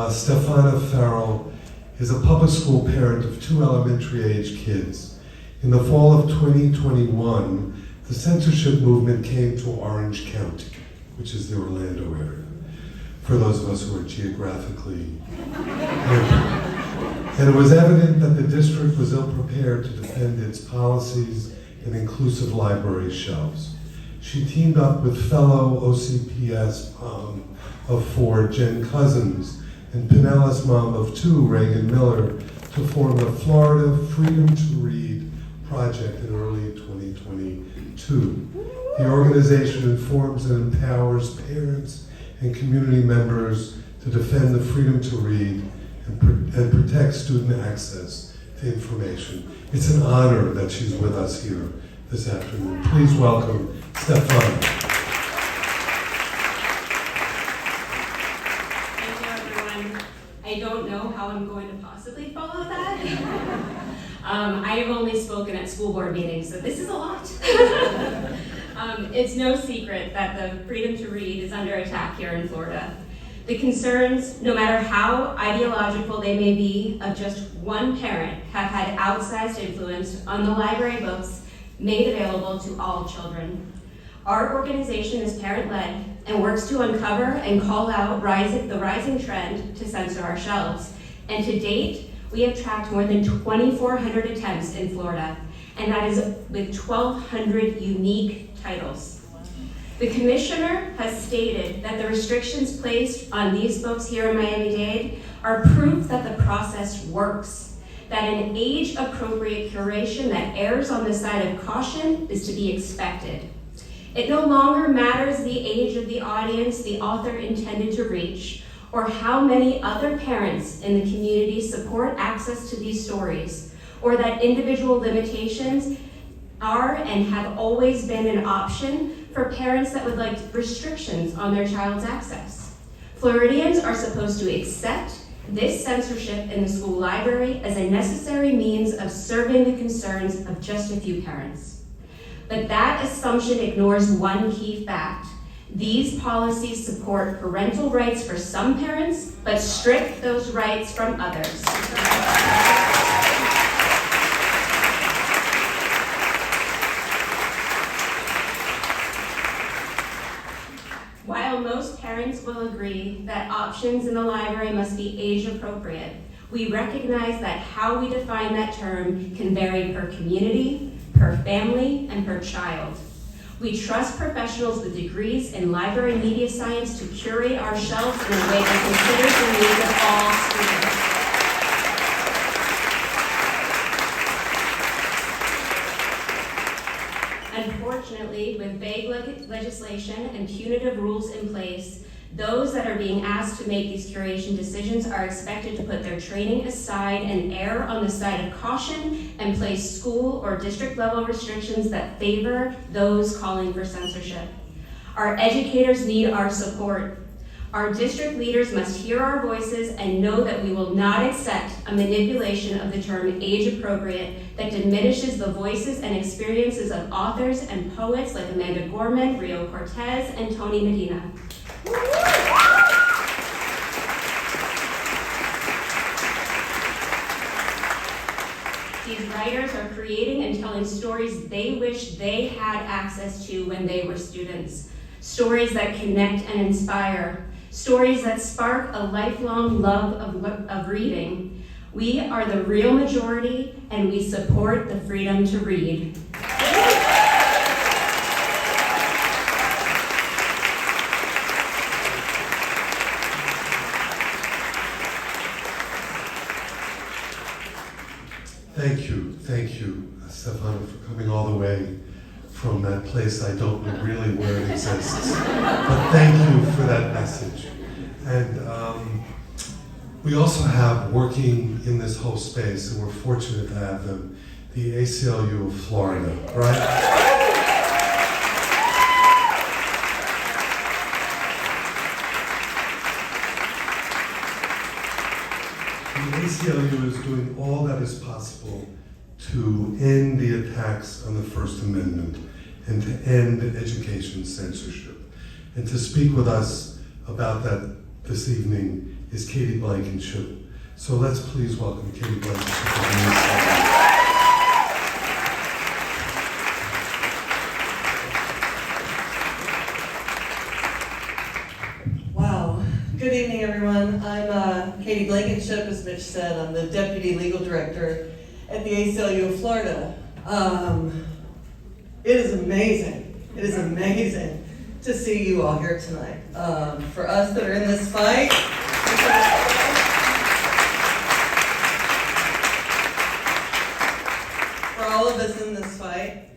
Stephana Ferrell is a public school parent of 2 elementary age kids. In the fall of 2021, the censorship movement came to Orange County, which is the Orlando area, for those of us who are geographically near. And it was evident that the district was ill-prepared to defend its policies and inclusive library shelves. She teamed up with fellow OCPS mom of 4, Jen Cousins, and Pinellas mom of 2, Reagan Miller, to form the Florida Freedom to Read project in early 2022. The organization informs and empowers parents and community members to defend the freedom to read and protect student access to information. It's an honor that she's with us here this afternoon. Please welcome Stephana. Thank you, everyone. I don't know how I'm going to possibly follow that. I have only spoken at school board meetings, so this is a lot. It's no secret that the freedom to read is under attack here in Florida. The concerns, no matter how ideological they may be, of just one parent have had outsized influence on the library books made available to all children. Our organization is parent-led and works to uncover and call out the rising trend to censor our shelves. And to date, we have tracked more than 2,400 attempts in Florida, and that is with 1,200 unique titles. The commissioner has stated that the restrictions placed on these books here in Miami-Dade are proof that the process works, that an age-appropriate curation that errs on the side of caution is to be expected. It no longer matters the age of the audience the author intended to reach, or how many other parents in the community support access to these stories, or that individual limitations are and have always been an option for parents that would like restrictions on their child's access. Floridians are supposed to accept this censorship in the school library as a necessary means of serving the concerns of just a few parents. But that assumption ignores one key fact. These policies support parental rights for some parents, but strip those rights from others. While most parents will agree that options in the library must be age appropriate, we recognize that how we define that term can vary per community, per family, and per child. We trust professionals with degrees in library media science to curate our shelves in a way that considers the needs of all students. Unfortunately, with vague legislation and punitive rules in place, those that are being asked to make these curation decisions are expected to put their training aside and err on the side of caution and place school or district level restrictions that favor those calling for censorship. Our educators need our support. Our district leaders must hear our voices and know that we will not accept a manipulation of the term age appropriate that diminishes the voices and experiences of authors and poets like Amanda Gorman, Rio Cortez, and Tony Medina. These writers are creating and telling stories they wish they had access to when they were students. Stories that connect and inspire. Stories that spark a lifelong love of reading. We are the real majority, and we support the freedom to read. Thank you, Stephana, for coming all the way from that place I don't know really where it exists. But thank you for that message. And we also have working in this whole space, and we're fortunate to have them, the ACLU of Florida, right? the ACLU is doing all that is possible to end the attacks on the First Amendment and to end education censorship. And to speak with us about that this evening is Katie Blankenship. So let's please welcome Katie Blankenship. Good evening, everyone. I'm Katie Blankenship, as Mitch said. I'm the Deputy Legal Director at the ACLU of Florida. It is amazing. It is amazing to see you all here tonight. For us that are in this fight, for all of us in this fight,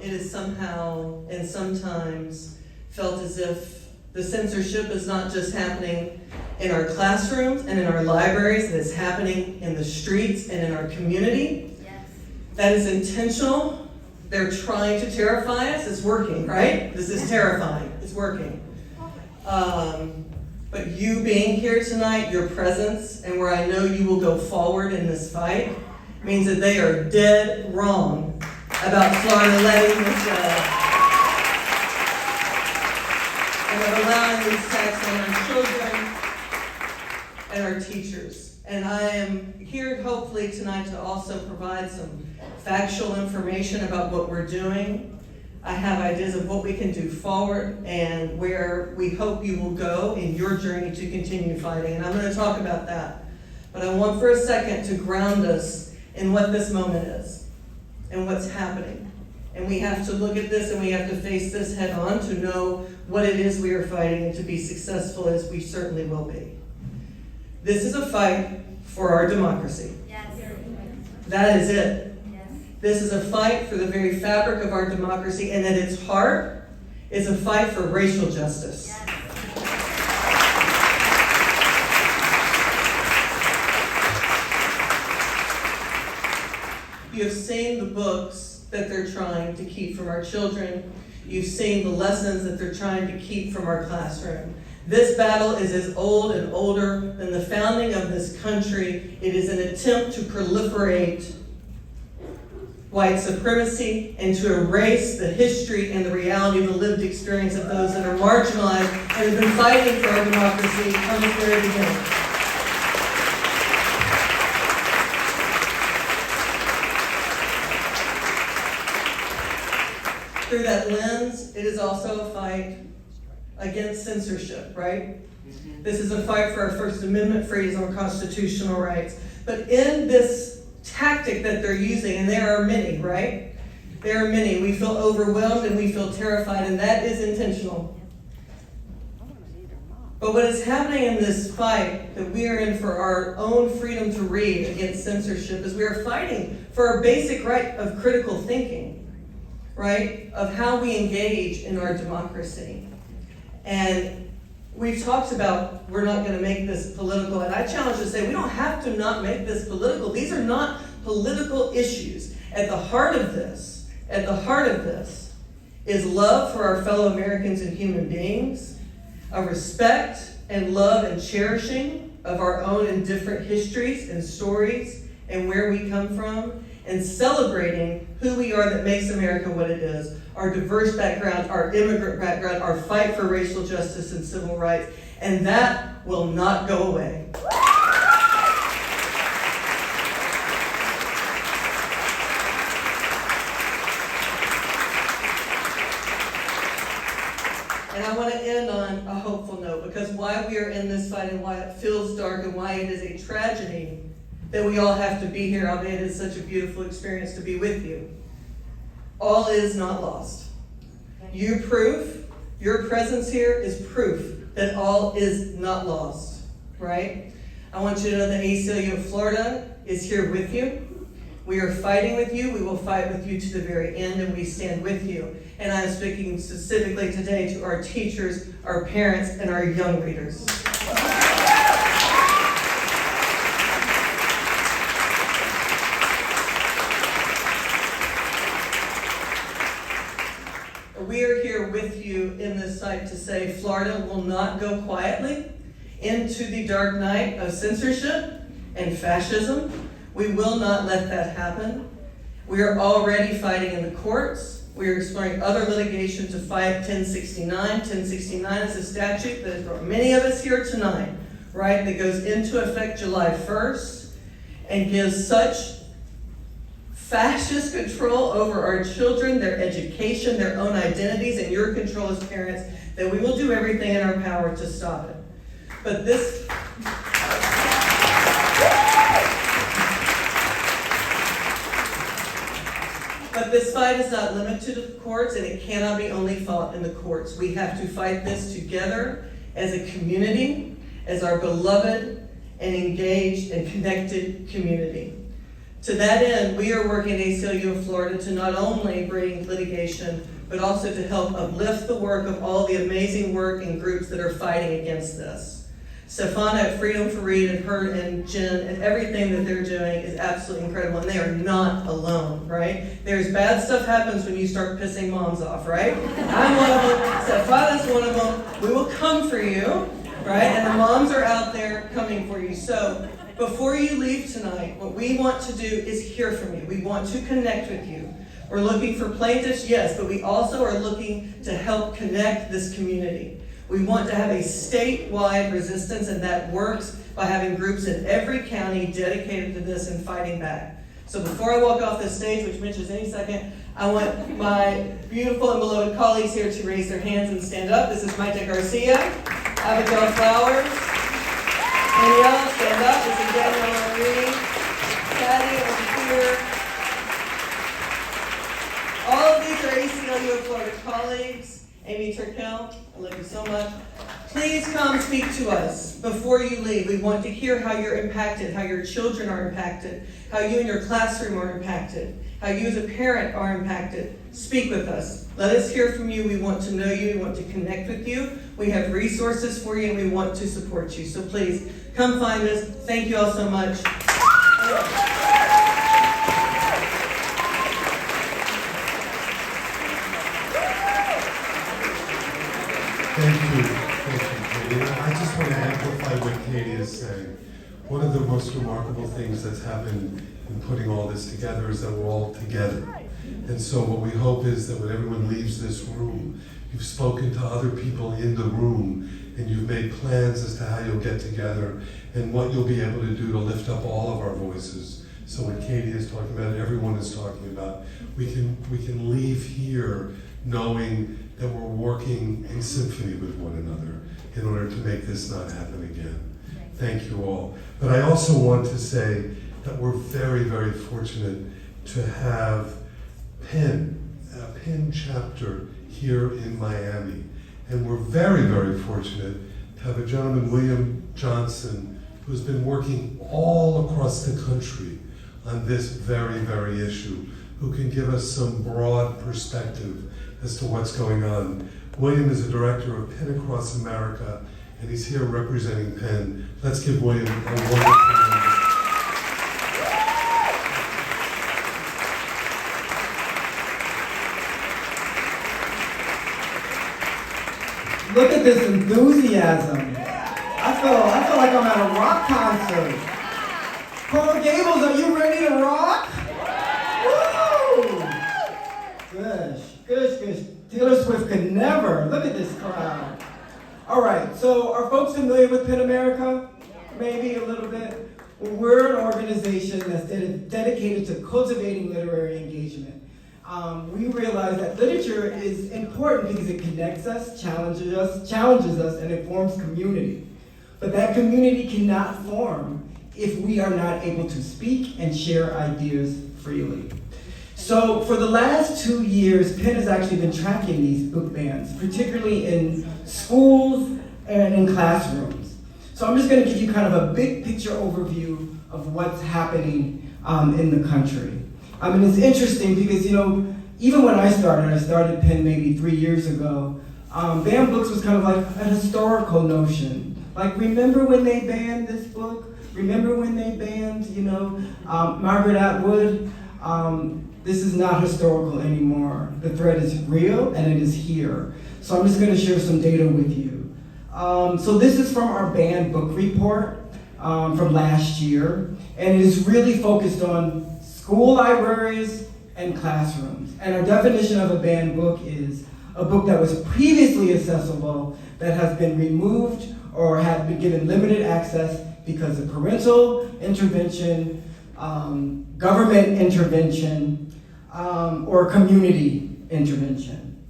it is somehow and sometimes felt as if the censorship is not just happening in our classrooms and in our libraries, it is happening in the streets and in our community. Yes. That is intentional. They're trying to terrify us. It's working, right? This is terrifying. It's working. But you being here tonight, your presence, and where I know you will go forward in this fight, means that they are dead wrong about Florida letting this go. And of allowing these attacks on our children and our teachers. And I am here hopefully tonight to also provide some factual information about what we're doing. I have ideas of what we can do forward and where we hope you will go in your journey to continue fighting. And I'm going to talk about that. But I want for a second to ground us in what this moment is and what's happening. And we have to look at this and we have to face this head on to know what it is we are fighting and to be successful as we certainly will be. This is a fight for our democracy. Yes. That is it. Yes. This is a fight for the very fabric of our democracy, and at its heart is a fight for racial justice. Yes. You have seen the books that they're trying to keep from our children. You've seen the lessons that they're trying to keep from our classroom. This battle is as old and older than the founding of this country. It is an attempt to proliferate white supremacy and to erase the history and the reality of the lived experience of those that are marginalized and have been fighting for our democracy from the very beginning. Through that lens, it is also a fight against censorship, right? This is a fight for our First Amendment freedoms and our constitutional rights. But in this tactic that they're using, and there are many, right? There are many. We feel overwhelmed and we feel terrified, and that is intentional. But what is happening in this fight that we are in for our own freedom to read against censorship is we are fighting for our basic right of critical thinking. Right, of how we engage in our democracy. And we've talked about we're not going to make this political, and I challenge to say we don't have to not make this political. These are not political issues. At the heart of this is love for our fellow Americans and human beings, a respect and love and cherishing of our own and different histories and stories and where we come from, and celebrating who we are that makes America what it is, our diverse background, our immigrant background, our fight for racial justice and civil rights, and that will not go away. And I want to end on a hopeful note, because why we are in this fight and why it feels dark and why it is a tragedy that we all have to be here, albeit it is such a beautiful experience to be with you. All is not lost. Your presence here is proof that all is not lost, right? I want you to know that ACLU of Florida is here with you. We are fighting with you. We will fight with you to the very end, and we stand with you. And I'm speaking specifically today to our teachers, our parents, and our young readers. We are here with you in this site to say Florida will not go quietly into the dark night of censorship and fascism. We will not let that happen. We are already fighting in the courts. We are exploring other litigation to fight 1069. 1069 is a statute that has brought many of us here tonight, right, that goes into effect July 1st and gives such fascist control over our children, their education, their own identities, and your control as parents, that we will do everything in our power to stop it. But this fight is not limited to the courts, and it cannot be only fought in the courts. We have to fight this together as a community, as our beloved and engaged and connected community. To that end, we are working at ACLU of Florida to not only bring litigation, but also to help uplift the work of all the amazing work and groups that are fighting against this. Stephana at Freedom for Read and her and Jen and everything that they're doing is absolutely incredible, and they are not alone, right? There's bad stuff happens when you start pissing moms off, right? I'm one of them, Stephana's one of them. We will come for you, right? And the moms are out there coming for you. So before you leave tonight, what we want to do is hear from you. We want to connect with you. We're looking for plaintiffs, yes, but we also are looking to help connect this community. We want to have a statewide resistance, and that works by having groups in every county dedicated to this and fighting back. So before I walk off this stage, which Mitch is any second, I want my beautiful and beloved colleagues here to raise their hands and stand up. This is Maite Garcia, Abigail Flowers, Danielle, stand up. This is Danielle Laurie, Patty over here. All of these are ACLU of Florida colleagues. Amy Turkel, I love you so much. Please come speak to us before you leave. We want to hear how you're impacted, how your children are impacted, how you and your classroom are impacted, how you as a parent are impacted. Speak with us. Let us hear from you. We want to know you. We want to connect with you. We have resources for you, and we want to support you. So please, come find us. Thank you all so much. Thank you, Katie. I just want to amplify what Katie is saying. One of the most remarkable things that's happened in putting all this together is that we're all together. And so what we hope is that when everyone leaves this room, you've spoken to other people in the room, and you've made plans as to how you'll get together and what you'll be able to do to lift up all of our voices. So what Katie is talking about, everyone is talking about, we can leave here knowing that we're working in symphony with one another in order to make this not happen again. Thank you all. But I also want to say that we're very, very fortunate to have a Penn chapter here in Miami. And we're very, very fortunate to have a gentleman, William Johnson, who's been working all across the country on this very, very issue, who can give us some broad perspective as to what's going on. William is a director of Penn Across America, and he's here representing Penn. Let's give William a wonderful round. Look at this enthusiasm. I feel like I'm at a rock concert. Coral Gables, are you ready to rock? Woo! Gosh. Taylor Swift could never. Look at this crowd. All right, so are folks familiar with Penn America? Maybe a little bit. Well, we're an organization that's dedicated to cultivating literary engagement. We realize that literature is important because it connects us, challenges us, and it forms community. But that community cannot form if we are not able to speak and share ideas freely. So for the last 2 years, Penn has actually been tracking these book bans, particularly in schools and in classrooms. So I'm just going to give you kind of a big picture overview of what's happening in the country. I mean, it's interesting because, even when I started Penn maybe 3 years ago, banned books was kind of like a historical notion. Like, remember when they banned this book? Remember when they banned, Margaret Atwood? This is not historical anymore. The threat is real and it is here. So I'm just going to share some data with you. So this is from our banned book report. from last year, and it is really focused on school libraries and classrooms. And our definition of a banned book is a book that was previously accessible that has been removed or had been given limited access because of parental intervention, government intervention, or community intervention.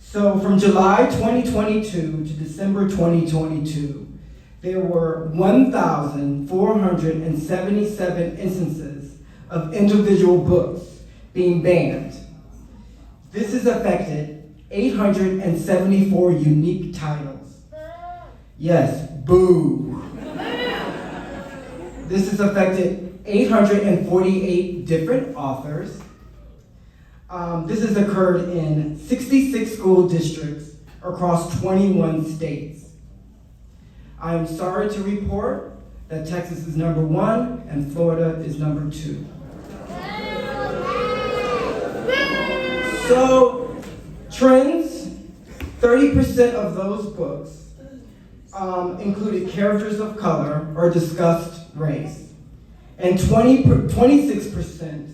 So from July 2022 to December 2022, there were 1,477 instances of individual books being banned. This has affected 874 unique titles. Yes, boo. This has affected 848 different authors. This has occurred in 66 school districts across 21 states. I am sorry to report that Texas is number 1 and Florida is number 2. So, trends, 30% of those books included characters of color or discussed race, and 26%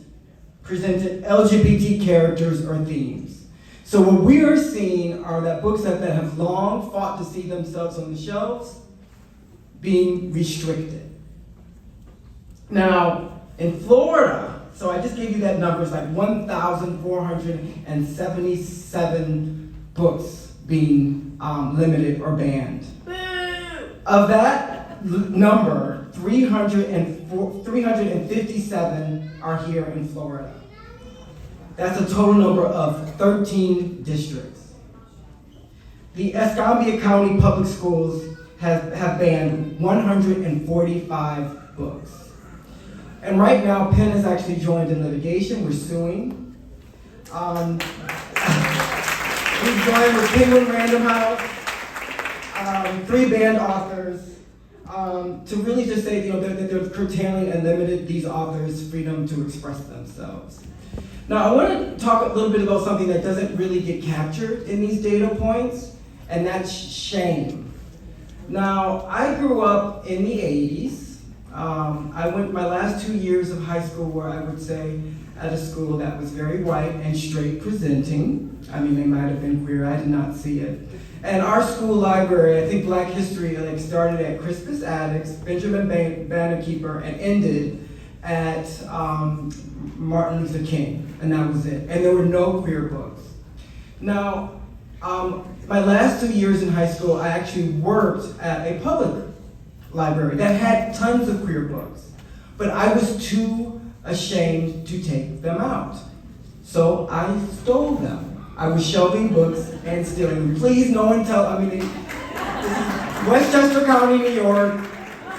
presented LGBT characters or themes. So what we are seeing are that books that have long fought to see themselves on the shelves being restricted. Now, in Florida, so I just gave you that number, it's like 1,477 books being limited or banned. Of that number, 357 are here in Florida. That's a total number of 13 districts. The Escambia County Public Schools have banned 145 books. And right now, Penn has actually joined in litigation. We're suing. We've joined with Penguin Random House, 3 banned authors, to really just say, that they're curtailing and limited these authors' freedom to express themselves. Now, I want to talk a little bit about something that doesn't really get captured in these data points, and that's shame. Now, I grew up in the 80s. I went my last 2 years of high school where I would say at a school that was very white and straight presenting. I mean, they might have been queer, I did not see it. And our school library, I think Black history started at Crispus Attucks, Benjamin Bannerkeeper, and ended at Martin Luther King, and that was it. And there were no queer books. Now, my last 2 years in high school, I actually worked at a public library that had tons of queer books, but I was too ashamed to take them out. So I stole them. I was shelving books and stealing them. Please, no one this is Westchester County, New York.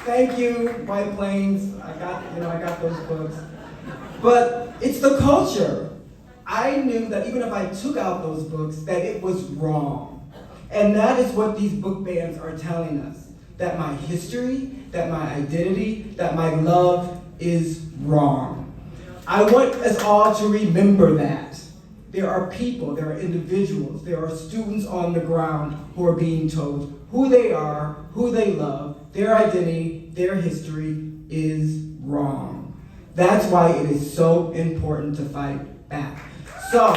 Thank you, White Plains. I got those books. But it's the culture. I knew that even if I took out those books, that it was wrong. And that is what these book bans are telling us. That my history, that my identity, that my love is wrong. I want us all to remember that. There are people, there are individuals, there are students on the ground who are being told who they are, who they love, their identity, their history is wrong. That's why it is so important to fight back. So,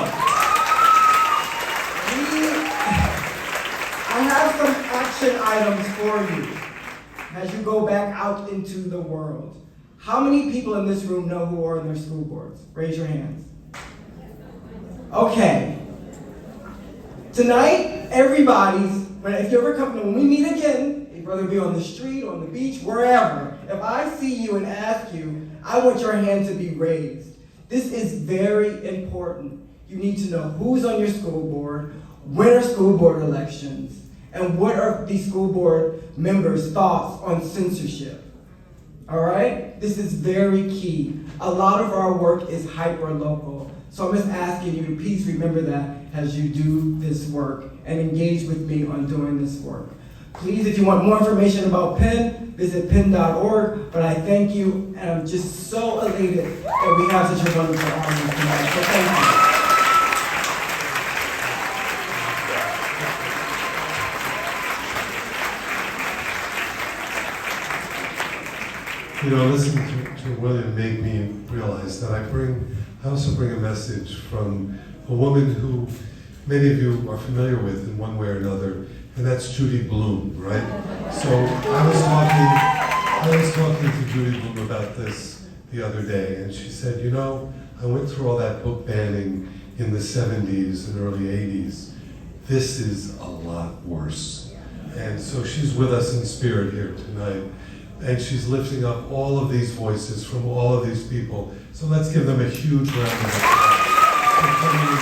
I have some action items for you as you go back out into the world. How many people in this room know who are in their school boards? Raise your hands. Okay. Tonight, if you ever come, when we meet again, whether it be on the street, on the beach, wherever, if I see you and ask you, I want your hand to be raised. This is very important. You need to know who's on your school board, when are school board elections, and what are these school board members' thoughts on censorship. All right? This is very key. A lot of our work is hyper-local. So I'm just asking you to please remember that as you do this work and engage with me on doing this work. Please, if you want more information about Penn, visit penn.org. But I thank you, and I'm just so elated that we have such a wonderful audience tonight. So thank you. You know, listening to William made me realize that I also bring a message from a woman who many of you are familiar with in one way or another, and that's Judy Blume, right? So I was talking to Judy Blume about this the other day, and she said, you know, I went through all that book banning in the 70s and early 80s. This is a lot worse. And so she's with us in spirit here tonight. And she's lifting up all of these voices from all of these people. So let's give them a huge round of applause for coming